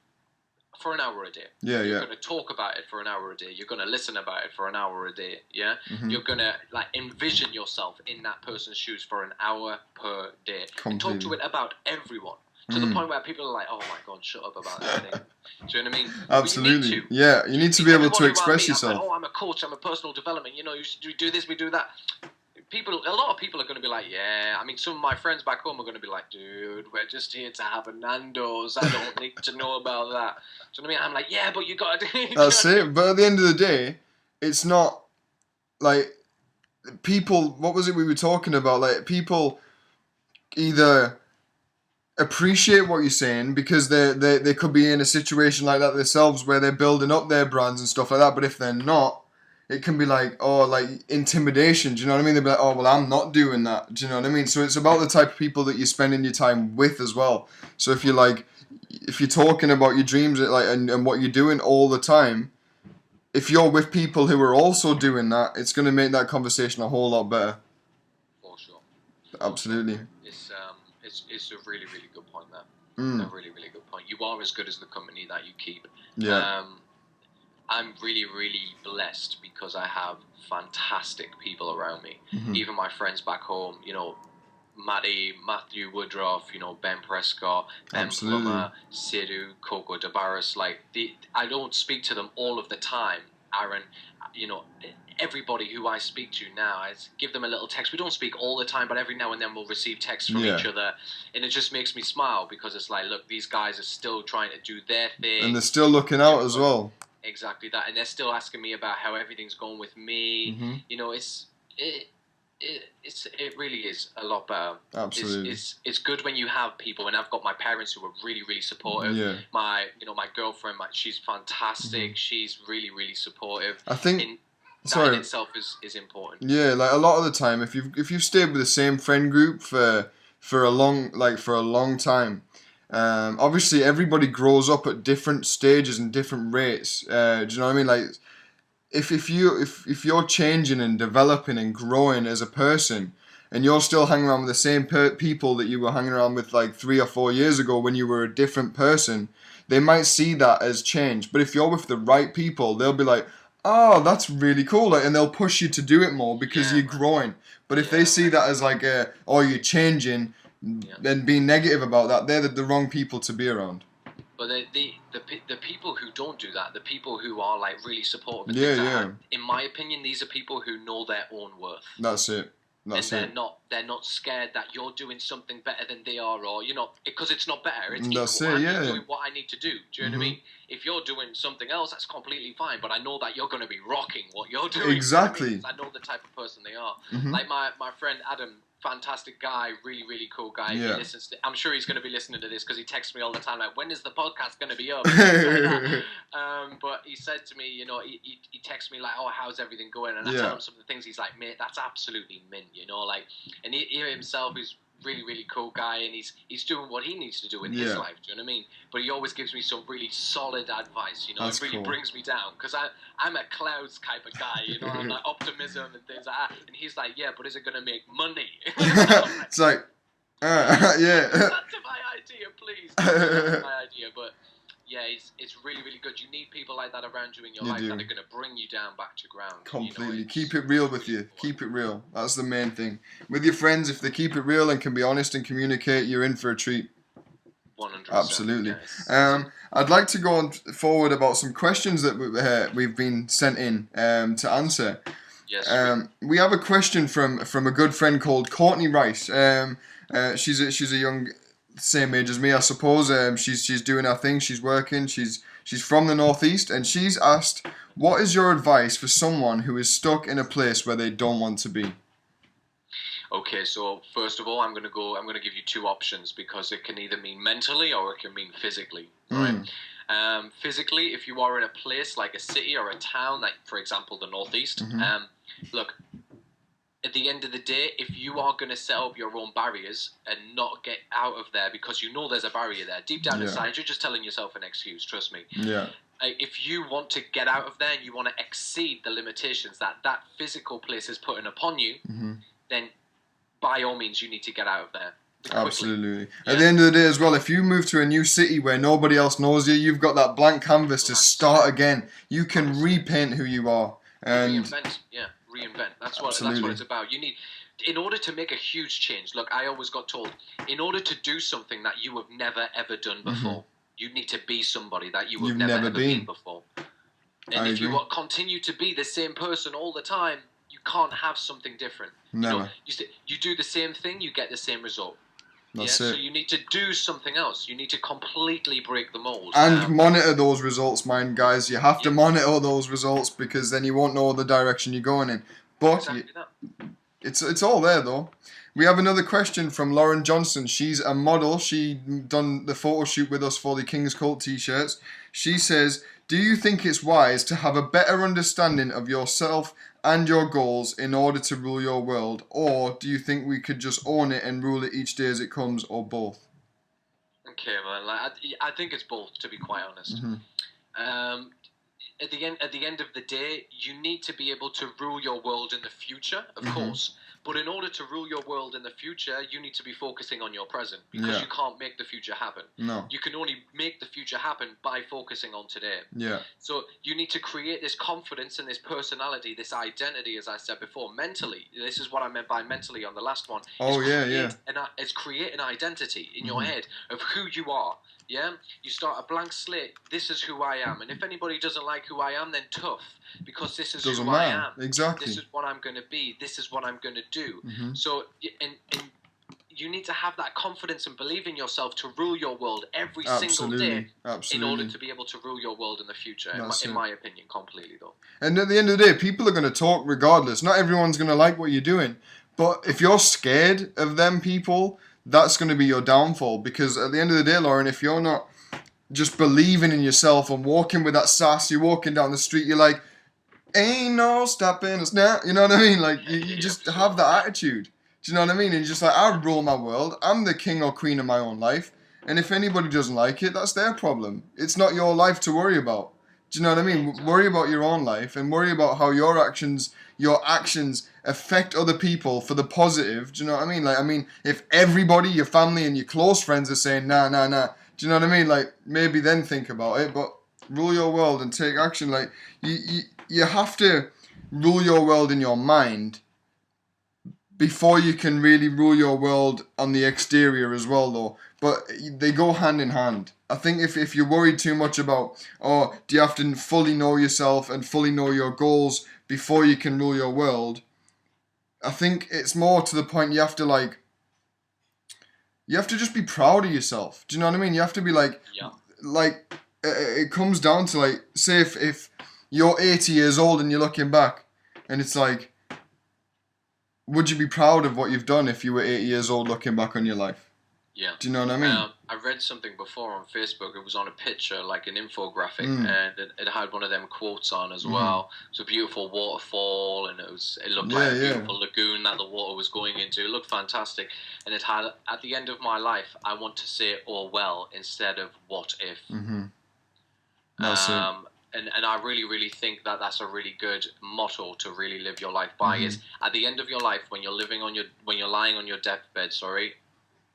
for an hour a day. You're going to talk about it for an hour a day. You're going to listen about it for an hour a day. Yeah, you're going to like envision yourself in that person's shoes for an hour per day. And talk to it about everyone. To the point where people are like, "Oh my God, shut up about that thing." Do you know what I mean? Absolutely. You need to be able to express yourself. I'm a coach. I'm a personal development. You know, you do this, we do that. A lot of people are going to be like, "Yeah." I mean, some of my friends back home are going to be like, "Dude, we're just here to have a Nando's. I don't need to know about that." Do you know what I mean? I'm like, "Yeah, but you got to." That's it. But at the end of the day, it's not like people. What was it we were talking about? Like people either appreciate what you're saying because they could be in a situation like that themselves where they're building up their brands and stuff like that, but if they're not, it can be like intimidation. Do you know what I mean? They'll be like, "Oh well, I'm not doing that." Do you know what I mean? So it's about the type of people that you're spending your time with as well. So if you're talking about your dreams and what you're doing all the time, if you're with people who are also doing that, it's going to make that conversation a whole lot better. For sure. Absolutely. It's a really, really good point there. A really, really good point. You are as good as the company that you keep. Yeah. I'm really, really blessed because I have fantastic people around me. Even my friends back home, you know, Matthew Woodruff, you know, Ben Prescott, Ben Plummer, Sidhu, Coco DeBarris. Like, I don't speak to them all of the time, Aaron. You know, everybody who I speak to now, I give them a little text. We don't speak all the time, but every now and then we'll receive texts from each other, and it just makes me smile because it's like, look, these guys are still trying to do their thing, and they're still looking out as well. Exactly that, and they're still asking me about how everything's going with me. You know, it really is a lot better. Absolutely, it's good when you have people, and I've got my parents who are really, really supportive. My girlfriend, she's fantastic. She's really, really supportive. I think that in itself is important. Yeah, like a lot of the time, if you've stayed with the same friend group for a long time, obviously everybody grows up at different stages and different rates. Do you know what I mean? Like, if you're changing and developing and growing as a person, and you're still hanging around with the same people that you were hanging around with like 3 or 4 years ago when you were a different person, they might see that as change. But if you're with the right people, they'll be like, "Oh, that's really cool," and they'll push you to do it more because you're growing. But if they see that as like you're changing, then being negative about that, they're the wrong people to be around. But the people who don't do that, the people who are like really supportive, in my opinion, these are people who know their own worth. That's it. They're not scared that you're doing something better than they are, or because it's not better. It's equal. I'm doing what I need to do. Do you know what I mean? If you're doing something else, that's completely fine. But I know that you're going to be rocking what you're doing. Exactly. I know the type of person they are. Like my friend Adam fantastic guy, really, really cool guy. Yeah. He listens I'm sure he's going to be listening to this because he texts me all the time, like, when is the podcast going to be up? But he said to me, you know, he texts me like, oh, how's everything going? And I tell him some of the things. He's like, mate, that's absolutely mint, you know, like, and he himself is really, really cool guy, and he's doing what he needs to do in his life. Do you know what I mean? But he always gives me some really solid advice. You know, it really brings me down because I'm a clouds type of guy. You know, I'm like optimism and things like that. And he's like, yeah, but is it going to make money? It's like, yeah. That's my idea, please. That's my idea, but. Yeah, it's really, really good. You need people like that around you in your life that are going to bring you down back to ground. Completely. You know, keep it real with you. Keep it real. That's the main thing. With your friends, if they keep it real and can be honest and communicate, you're in for a treat. 100%. Absolutely. Yes. I'd like to go on forward about some questions that we've been sent in to answer. Yes. We have a question from a good friend called Courtney Rice. She's a young... same age as me, I suppose. She's doing her thing. She's working. She's from the Northeast, and she's asked, "What is your advice for someone who is stuck in a place where they don't want to be?" Okay, so first of all, I'm gonna give you two options because it can either mean mentally or it can mean physically. Right? Physically, if you are in a place like a city or a town, like for example the Northeast, look. At the end of the day, if you are going to set up your own barriers and not get out of there because you know there's a barrier there, deep down inside, you're just telling yourself an excuse, trust me. Yeah. If you want to get out of there and you want to exceed the limitations that physical place is putting upon you, then by all means you need to get out of there. Quickly. Absolutely. Yeah. At the end of the day as well, if you move to a new city where nobody else knows you, you've got that blank canvas to start again. You can repaint who you are. And reinvent. That's what it's about. You need, in order to make a huge change. Look, I always got told, in order to do something that you have never ever done before, you need to be somebody that you've never ever been before. And if you continue to be the same person all the time, you can't have something different. Never. You do the same thing, you get the same result. That's it. So you need to do something else. You need to completely break the mold. And monitor those results, mind, guys. You have to monitor those results because then you won't know the direction you're going in. But it's all there, though. We have another question from Lauren Johnson. She's a model. She done the photo shoot with us for the King's Cult t-shirts. She says, "Do you think it's wise to have a better understanding of yourself and your goals in order to rule your world, or do you think we could just own it and rule it each day as it comes, or both?" Okay, well, I think it's both, to be quite honest. At the end of the day, you need to be able to rule your world in the future, of course. But in order to rule your world in the future, you need to be focusing on your present because you can't make the future happen. No. You can only make the future happen by focusing on today. Yeah. So you need to create this confidence and this personality, this identity, as I said before, mentally. This is what I meant by mentally on the last one. It's create an identity in your head of who you are. Yeah, you start a blank slate. This is who I am, and if anybody doesn't like who I am, then tough, because this is who I am. Exactly. This is what I'm going to be. This is what I'm going to do. So, and you need to have that confidence and believe in yourself to rule your world every single day in order to be able to rule your world in the future. In my opinion, completely though. And at the end of the day, people are going to talk regardless. Not everyone's going to like what you're doing, but if you're scared of them people, that's going to be your downfall, because at the end of the day, Lauren, if you're not just believing in yourself and walking with that sass, you're walking down the street, you're like, ain't no stopping us now, you know what I mean? Like, you just have that attitude, do you know what I mean? And you're just like, I rule my world, I'm the king or queen of my own life, and if anybody doesn't like it, that's their problem. It's not your life to worry about. Do you know what I mean? Worry about your own life and worry about how your actions affect other people for the positive. Do you know what I mean? Like, I mean, if everybody, your family and your close friends are saying, nah, do you know what I mean? Like, maybe then think about it, but rule your world and take action. Like, you have to rule your world in your mind before you can really rule your world on the exterior as well, though. But they go hand in hand. I think if you're worried too much about, do you have to fully know yourself and fully know your goals before you can rule your world, I think it's more to the point you have to just be proud of yourself. Do you know what I mean? You have to be it comes down to, like, say if you're 80 years old and you're looking back and it's like, would you be proud of what you've done if you were 80 years old looking back on your life? Yeah. Do you know what I mean? I read something before on Facebook. It was on a picture, like an infographic, Mm. and it had one of them quotes on as Mhm. well. It was a beautiful waterfall, and it looked like a beautiful lagoon that the water was going into. It looked fantastic, and it had, at the end of my life, I want to say "oh well" instead of "what if." Mm-hmm. That's it. And I really, really think that that's a really good motto to really live your life by. Mhm. Is at the end of your life, when you're lying on your deathbed,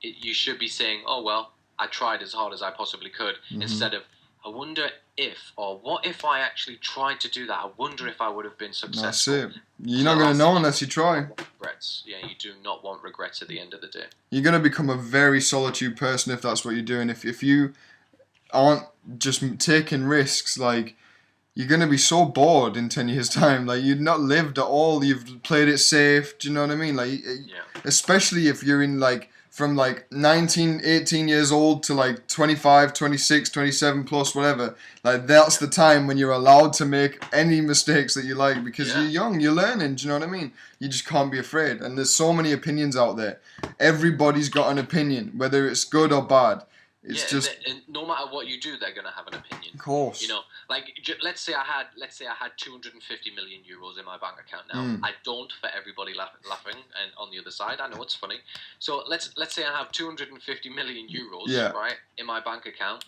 you should be saying, "oh well, I tried as hard as I possibly could," instead of, "I wonder if," or "what if I actually tried to do that? I wonder if I would have been successful." That's it. You're not going to know unless you try. Regrets. Yeah, you do not want regrets at the end of the day. You're going to become a very solitude person if that's what you're doing. If you aren't just taking risks, like, you're going to be so bored in 10 years' time. Like, you've not lived at all. You've played it safe. Do you know what I mean? Like, especially if you're in, like, from, like, 19, 18 years old to, like, 25, 26, 27 plus, whatever. Like, that's the time when you're allowed to make any mistakes that you like, because you're young, you're learning. Do you know what I mean? You just can't be afraid. And there's so many opinions out there. Everybody's got an opinion, whether it's good or bad. It's just, and no matter what you do, they're gonna have an opinion. Of course. You know, like let's say I had 250 million euros in my bank account now. I don't, for everybody laughing, and on the other side, I know it's funny. So let's say I have 250 million euros, right, in my bank account.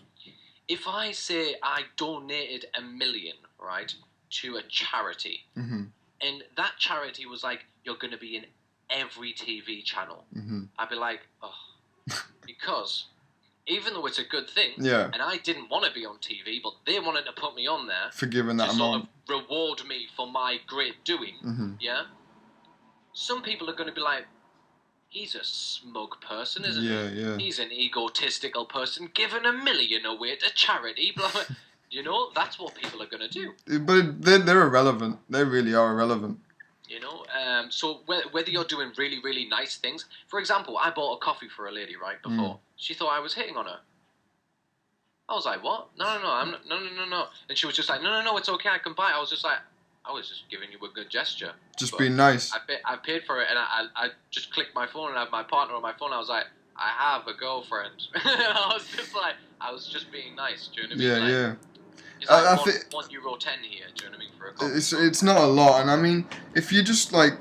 If I say I donated $1 million, right, to a charity, and that charity was like, "you're gonna be in every TV channel," I'd be like, "oh," because even though it's a good thing, and I didn't want to be on TV, but they wanted to put me on there for giving that amount, sort of reward me for my great doing. Some people are going to be like, "he's a smug person, isn't he? He's an egotistical person giving $1 million away to charity." Blah, blah. You know, that's what people are going to do. But they're irrelevant. They really are irrelevant. You know, so whether you're doing really, really nice things. For example, I bought a coffee for a lady right before. She thought I was hitting on her. I was like, "what? No, no." And she was just like, "No, it's okay, I can buy it." I was just like, I was just giving you a good gesture. Just being nice. I paid for it, and I just clicked my phone and I have my partner on my phone. I was like, "I have a girlfriend." I was just being nice. Do you know what I mean? Yeah. It's like €1.10 here. Do you know what I mean, for a coffee? It's not a lot, and I mean, if you just like,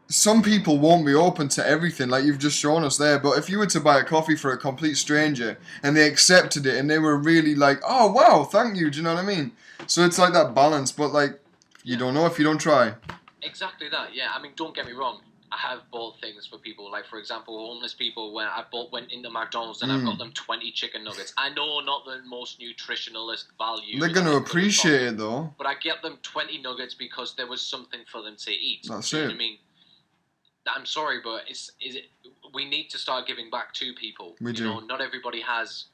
some people won't be open to everything, like you've just shown us there. But if you were to buy a coffee for a complete stranger and they accepted it and they were really like, "oh wow, thank you," do you know what I mean? So it's like that balance, but like, you don't know if you don't try. Exactly that. Yeah, I mean, don't get me wrong. I have bought things for people, like, for example, homeless people. When went into McDonald's and I've got them 20 chicken nuggets. I know, not the most nutritionalist value. They're going to appreciate it though. But I get them 20 nuggets because there was something for them to eat. That's you know it. What I mean, I'm sorry, but we need to start giving back to people. We do. You know, not everybody has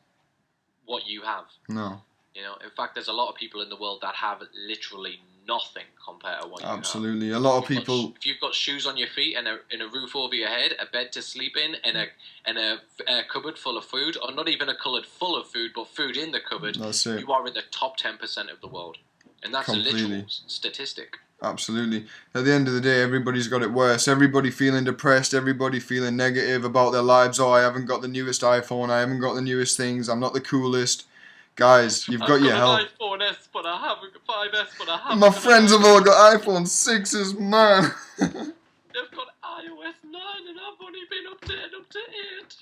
what you have. No. You know, in fact, there's a lot of people in the world that have literally nothing compared to what you have. Absolutely. A lot of people... If you've got shoes on your feet and a roof over your head, a bed to sleep in, and a cupboard full of food, or not even a cupboard full of food, but food in the cupboard, That's it. You are in the top 10% of the world. And that's Completely. a literal statistic. Absolutely. At the end of the day, everybody's got it worse. Everybody feeling depressed, everybody feeling negative about their lives. "Oh, I haven't got the newest iPhone, I haven't got the newest things, I'm not the coolest." Guys, you've got your help. I've got an iPhone S, but I haven't got 5S, but I haven't. My friends have all got iPhone 6s, man. They've got iOS 9 and I've only been updated up to 8.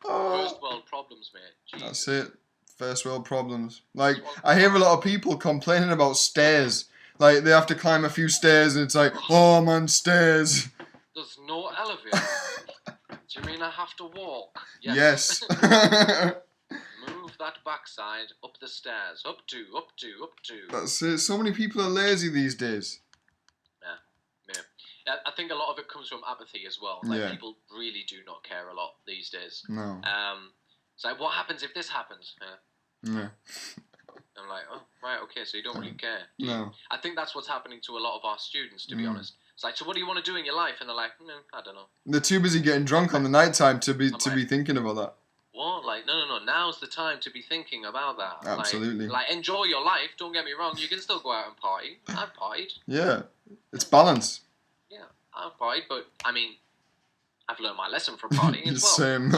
First world problems, mate. Jeez. That's it. First world problems. Like, I hear a lot of people complaining about stairs. Like, they have to climb a few stairs and it's like, "oh man, stairs." There's no elevator. Do you mean I have to walk? Yes. Move that backside up the stairs. Up two. That's it. So many people are lazy these days. Yeah. I think a lot of it comes from apathy as well. Like, people really do not care a lot these days. No. It's like, what happens if this happens? Yeah. I'm like, oh, right, okay, so you don't really care. No. I think that's what's happening to a lot of our students, to be honest. It's like, "so what do you want to do in your life?" And they're like, "I don't know." They're too busy getting drunk on the night time to be thinking about that. What? Like, no. Now's the time to be thinking about that. Absolutely. Like, enjoy your life. Don't get me wrong. You can still go out and party. I've partied. Yeah. It's balance. Yeah. I've partied, but I mean, I've learned my lesson from partying as well. Same.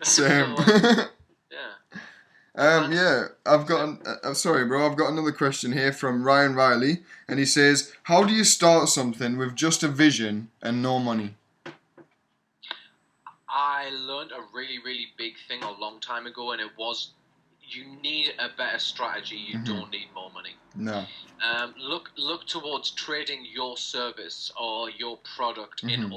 Same. So, yeah. Yeah, I've got. Sorry, bro. I've got another question here from Ryan Riley, and he says, "How do you start something with just a vision and no money?" I learned a really, really big thing a long time ago, and it was, you need a better strategy. You don't need more money. No. Look towards trading your service or your product in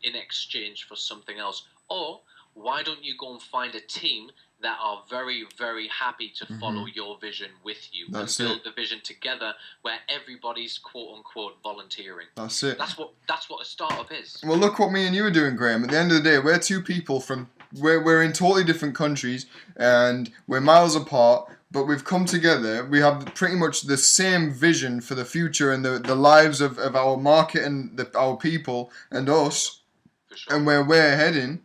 exchange for something else. Or why don't you go and find a team that are very, very happy to follow your vision with you and build the vision together, where everybody's quote unquote volunteering. That's it. That's what a startup is. Well, look what me and you are doing, Graeme. At the end of the day, we're two people from we're in totally different countries and we're miles apart, but we've come together. We have pretty much the same vision for the future and the lives of our market and our people and us, and where we're heading.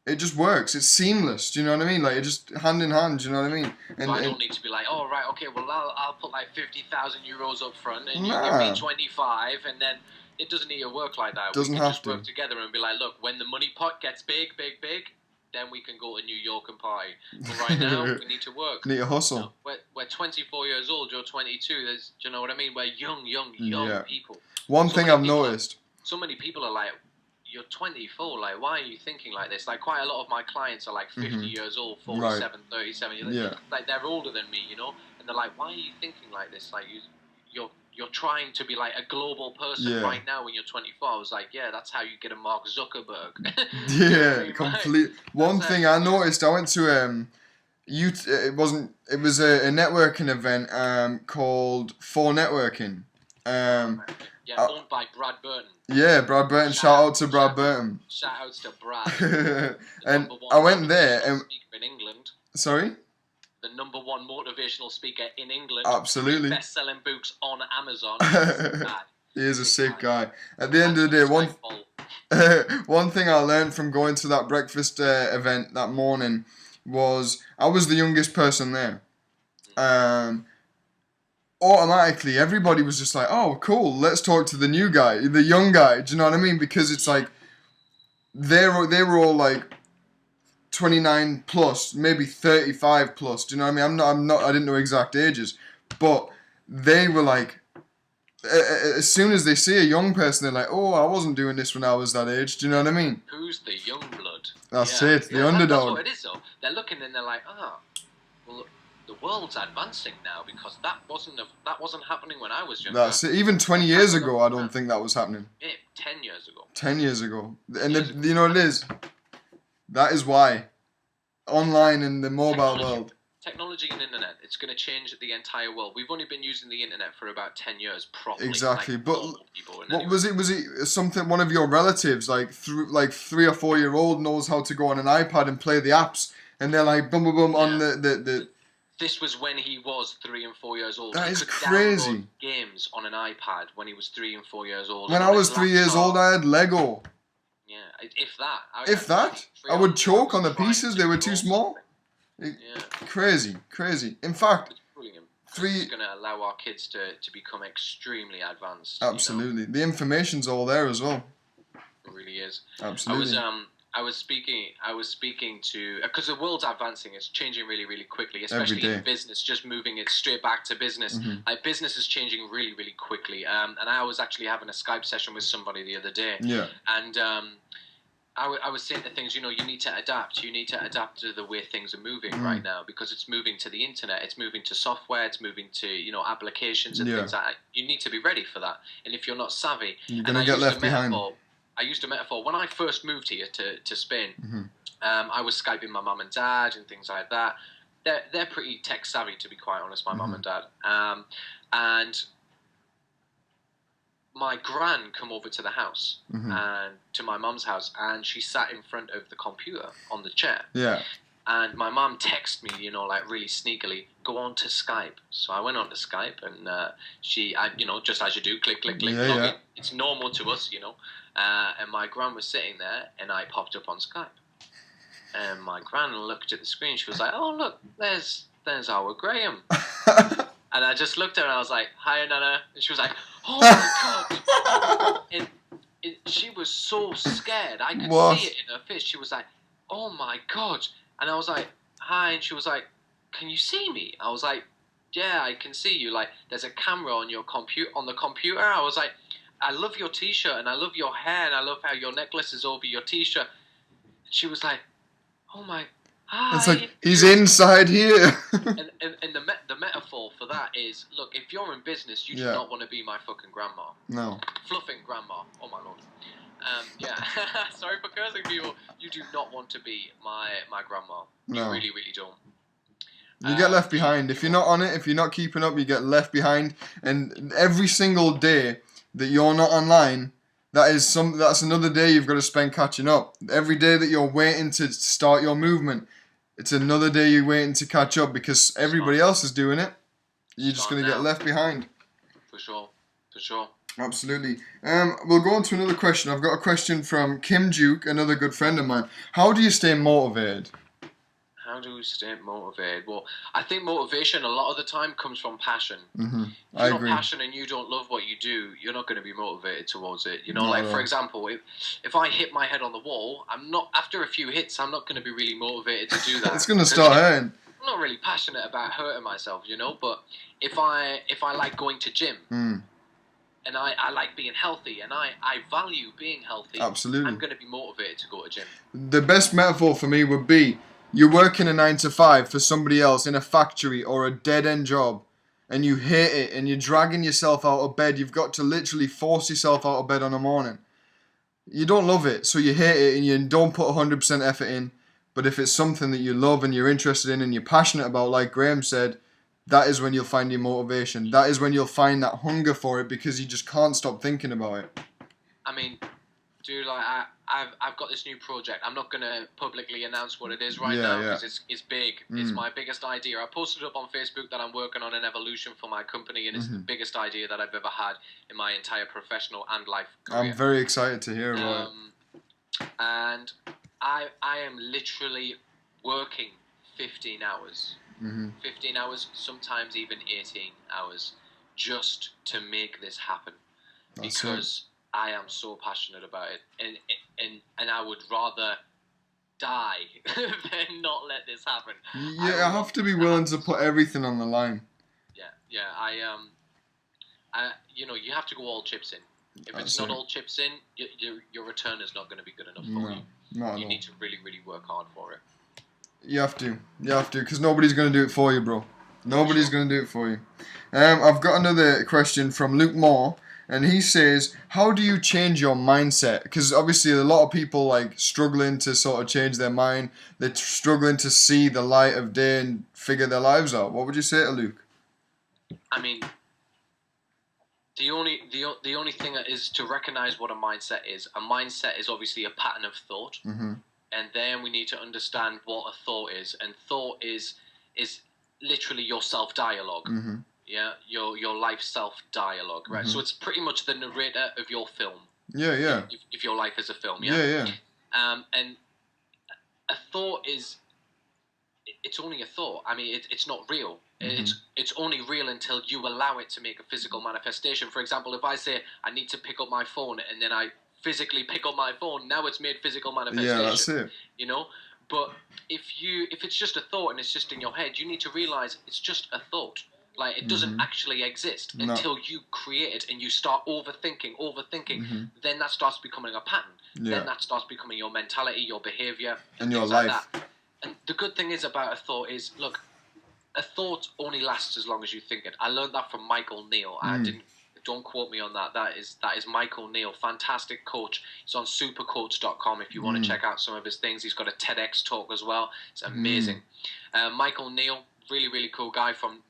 It just works. It's seamless. Do you know what I mean? Like, it just hand in hand. Do you know what I mean? And so I don't need to be like, oh, right, okay, well, I'll put like 50,000 euros up front and you give me 25, and then it doesn't need to work like that. Doesn't we can have just to work together and be like, look, when the money pot gets big, then we can go to New York and party. But right now, we need to work. Need to hustle. You know, we're 24 years old. You're 22. Do you know what I mean? We're young people. One thing I've noticed. So many people are like, you're 24, like, why are you thinking like this? Like, quite a lot of my clients are like 50 years old, 47, 37. Like, they're older than me, you know? And they're like, why are you thinking like this? Like, you're trying to be like a global person right now when you're 24. I was like, yeah, that's how you get a Mark Zuckerberg. Yeah, complete. One thing I noticed, I went to it was a networking event called For Networking. Owned by Brad Burton. Yeah, Brad Burton. Shout out to Brad Burton. Shout outs to Brad. And I went there and in England. Sorry? The number one motivational speaker in England. Absolutely. Best-selling books on Amazon. He is a sick guy. At the end of the day, one thing I learned from going to that breakfast event that morning was I was the youngest person there. Automatically, everybody was just like, oh, cool, let's talk to the new guy, the young guy. Do you know what I mean? Because it's like, they were all like 29 plus, maybe 35 plus. Do you know what I mean? I didn't know exact ages, but they were like, as soon as they see a young person, they're like, oh, I wasn't doing this when I was that age. Do you know what I mean? Who's the young blood? That's it, the underdog. That's what it is, though. They're looking and they're like, well, the world's advancing now because that wasn't happening when I was younger. That's it. Even 20 years ago, I don't think that was happening. Yeah, 10 years ago. 10 years ago. And you know what it is? That is why. Online in the mobile world. Technology and internet, it's going to change the entire world. We've only been using the internet for about 10 years properly. Exactly, like but what was it? Was it something, one of your relatives, like 3 or 4 year old, knows how to go on an iPad and play the apps, and they're like, boom, boom, boom, on the... This was when he was 3 and 4 years old. That is crazy. Download games on an iPad when he was 3 and 4 years old. When I was 3 years old, I had Lego. Yeah, if that. I would choke on the pieces. They were too small. Crazy. In fact, it's going to allow our kids to become extremely advanced. Absolutely. You know? The information's all there as well. It really is. Absolutely. I was speaking to, because the world's advancing, it's changing really, really quickly, especially in business, just moving it straight back to business. Like, business is changing really, really quickly. And I was actually having a Skype session with somebody the other day. Yeah. And I was saying to things, you need to adapt. You need to adapt to the way things are moving right now, because it's moving to the internet, it's moving to software, it's moving to, applications and things like that. You need to be ready for that. And if you're not savvy, you're going to get left behind. I used a metaphor. When I first moved here to Spain, I was Skyping my mum and dad and things like that. They're pretty tech savvy, to be quite honest, my mum and dad. And my gran come over to the house, and to my mum's house, and she sat in front of the computer on the chair. Yeah. And my mum texted me, like really sneakily, go on to Skype. So I went on to Skype, and she, just as you do, click, log in. It's normal to us, and my gran was sitting there, and I popped up on Skype. And my gran looked at the screen. She was like, "Oh, look, there's our Graeme." And I just looked at her, and I was like, "Hi, Nana." And she was like, "Oh my god, She was so scared. I could What? see it in her face. She was like, "Oh my god!" And I was like, "Hi," and she was like, "Can you see me?" I was like, "Yeah, I can see you. Like, there's a camera on your the computer." I was like, "I love your t-shirt and I love your hair and I love how your necklace is over your t-shirt." And she was like, "Oh my, hi." It's like, he's inside here. and the metaphor for that is, look, if you're in business, you do not want to be my fucking grandma. No. Fluffing grandma. Oh my lord. Yeah. Sorry for cursing people. You do not want to be my grandma. No. You really, really don't. You get left behind. If you're not on it, if you're not keeping up, you get left behind. And every single day that you're not online, that's another day you've got to spend catching up. Every day that you're waiting to start your movement, it's another day you're waiting to catch up because everybody else is doing it. You're just going to get left behind. For sure. For sure. Absolutely. We'll go on to another question. I've got a question from Kim Duke, another good friend of mine. How do you stay motivated? How do we stay motivated? Well, I think motivation a lot of the time comes from passion. Mm-hmm. If you're not passionate and you don't love what you do, you're not going to be motivated towards it. You know, like for example, if I hit my head on the wall, after a few hits, I'm not going to be really motivated to do that. It's going to start hurting. I'm not really passionate about hurting myself, you know. But if I like going to gym. And I like being healthy, and I value being healthy. Absolutely. I'm going to be motivated to go to gym. The best metaphor for me would be, you're working a 9 to 5 for somebody else in a factory or a dead-end job, and you hate it, and you're dragging yourself out of bed. You've got to literally force yourself out of bed on a morning. You don't love it, so you hate it, and you don't put 100% effort in. But if it's something that you love and you're interested in and you're passionate about, like Graeme said, that is when you'll find your motivation. That is when you'll find that hunger for it because you just can't stop thinking about it. I mean, dude, like I've got this new project. I'm not gonna publicly announce what it is now because it's big. It's my biggest idea. I posted up on Facebook that I'm working on an evolution for my company, and it's the biggest idea that I've ever had in my entire professional and life career. I'm very excited to hear about it. And I am literally working 15 hours. 15 hours, sometimes even 18 hours, just to make this happen. Because I am so passionate about it, and I would rather die than not let this happen. Yeah, I have to be willing to put everything on the line. Yeah. You know, you have to go all chips in. If it's not all chips in, your return is not going to be good enough for you. You need to really, really work hard for it. You have to, because nobody's going to do it for you, bro. Nobody's going to do it for you. I've got another question from Luke Moore, and he says, how do you change your mindset? Because obviously a lot of people like struggling to sort of change their mind. They're struggling to see the light of day and figure their lives out. What would you say to Luke? I mean, the only thing is to recognize what a mindset is. A mindset is obviously a pattern of thought. And then we need to understand what a thought is. And thought is literally your self-dialogue. Yeah, your life self-dialogue, right? So it's pretty much the narrator of your film. Yeah. If your life is a film, Yeah. And a thought it's only a thought. I mean, it's not real. It's only real until you allow it to make a physical manifestation. For example, if I say, I need to pick up my phone, and then I physically pick up my phone, now it's made physical manifestation. Yeah, that's it. You know? But if it's just a thought and it's just in your head, you need to realize it's just a thought. Like, it doesn't actually exist until you create it and you start overthinking. Then that starts becoming a pattern. Then that starts becoming your mentality, your behavior, and your life. Like that. And the good thing is about a thought is, look, a thought only lasts as long as you think it. I learned that from Michael Neal. Don't quote me on that. That is Michael Neal, fantastic coach. He's on supercoach.com if you want to check out some of his things. He's got a TEDx talk as well. It's amazing. Michael Neal, really, really cool guy from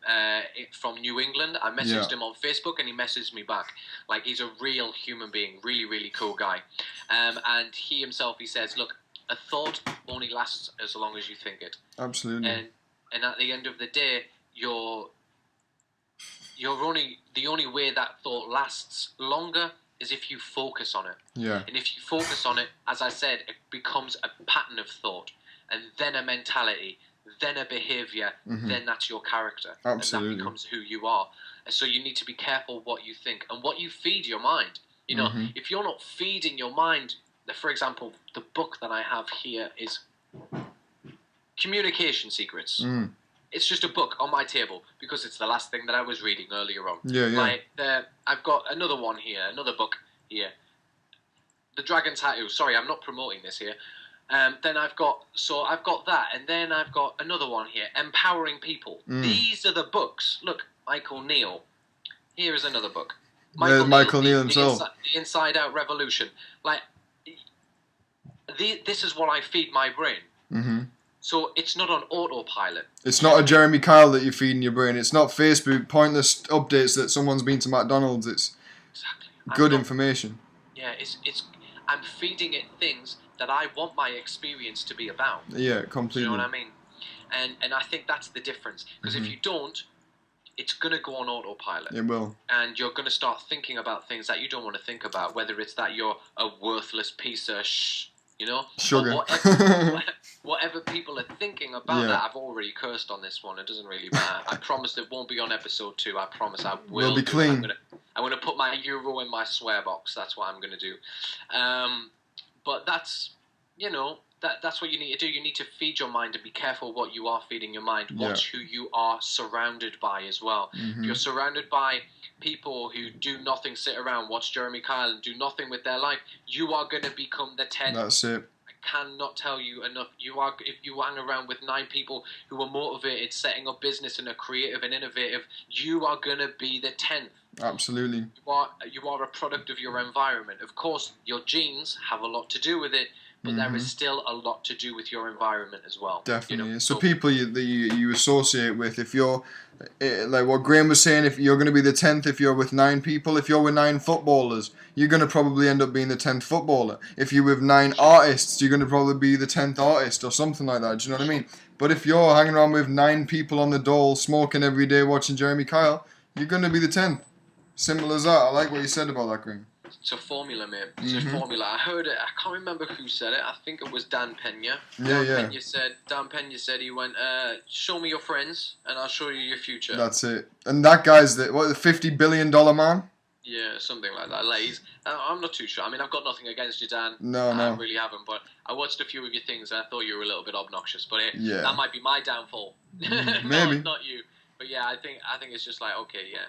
New England. I messaged him on Facebook and he messaged me back. Like, he's a real human being, really, really cool guy. And he himself, he says, look, a thought only lasts as long as you think it. Absolutely. And at the end of the day, the only way that thought lasts longer is if you focus on it. Yeah. And if you focus on it, as I said, it becomes a pattern of thought, and then a mentality, then a behavior, then that's your character. Absolutely. And that becomes who you are. And so you need to be careful what you think and what you feed your mind. You know, if you're not feeding your mind, for example, the book that I have here is Communication Secrets. It's just a book on my table because it's the last thing that I was reading earlier on. Like I've got another one here, another book here. The Dragon Tattoo. Sorry, I'm not promoting this here. Then I've got that, and then I've got another one here, Empowering People. These are the books. Look, Michael Neal. Here is another book. Michael Neal himself. The Inside Out Revolution. Like, this is what I feed my brain. So it's not on autopilot. It's not a Jeremy Kyle that you're feeding your brain. It's not Facebook pointless updates that someone's been to McDonald's. It's good information. Yeah, it's. I'm feeding it things that I want my experience to be about. Yeah, completely. Do you know what I mean? And I think that's the difference. Because if you don't, it's going to go on autopilot. It will. And you're going to start thinking about things that you don't want to think about, whether it's that you're a worthless piece of sugar. Whatever people are thinking about that. I've already cursed on this one. It doesn't really matter. I promise it won't be on episode 2. I promise I will. We'll be clean. I'm going to put my euro in my swear box. That's what I'm going to do. But that's, that's what you need to do. You need to feed your mind and be careful what you are feeding your mind. Watch who you are surrounded by as well. If you're surrounded by people who do nothing, sit around, watch Jeremy Kyle and do nothing with their life, you are going to become the 10th. That's it. I cannot tell you enough. If you hang around with 9 people who are motivated, setting up business and are creative and innovative, you are going to be the 10th. Absolutely. You are a product of your environment. Of course, your genes have a lot to do with it, but there is still a lot to do with your environment as well. Definitely. So people that you associate with, if you're, like what Graeme was saying, if you're going to be the 10th, if you're with 9 people, if you're with 9 footballers, you're going to probably end up being the 10th footballer. If you're with 9 artists, you're going to probably be the 10th artist or something like that. Do you know what I mean? But if you're hanging around with 9 people on the dole, smoking every day, watching Jeremy Kyle, you're going to be the 10th. Simple as that. I like what you said about that, Graeme. It's a formula, mate. It's a formula. I heard it. I can't remember who said it. I think it was Dan Pena. Dan Pena said he went, show me your friends and I'll show you your future. That's it. And that guy's the $50 billion man? Yeah, something like that. Lays. I'm not too sure. I mean, I've got nothing against you, Dan. No. I really haven't. But I watched a few of your things and I thought you were a little bit obnoxious. But that might be my downfall. Maybe. Not you. But yeah, I think it's just like, okay, yeah.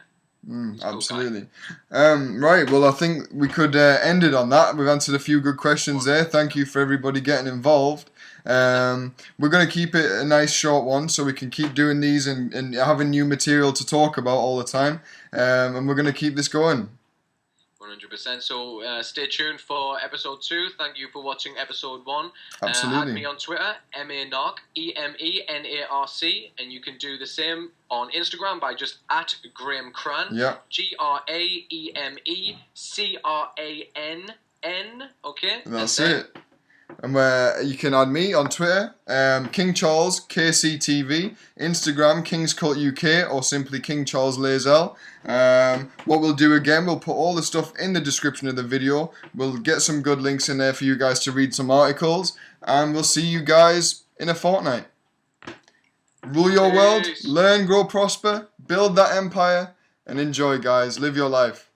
Absolutely. Right, well, I think we could end it on that. We've answered a few good questions there. Thank you for everybody getting involved. We're going to keep it a nice short one so we can keep doing these and having new material to talk about all the time. And we're going to keep this going. 100%. So stay tuned for episode 2. Thank you for watching episode 1. Absolutely. Add me on Twitter, MANARC, EMENARC, and you can do the same on Instagram by just at Graeme Crann. Yeah. GraemeCrann. Okay. That's it. And you can add me on Twitter, King Charles KCTV, Instagram King's Cult UK, or simply King Charles Layzell. What we'll do again, we'll put all the stuff in the description of the video. We'll get some good links in there for you guys to read some articles, and we'll see you guys in a fortnight. Rule your world, learn, grow, prosper, build that empire, and enjoy, guys. Live your life.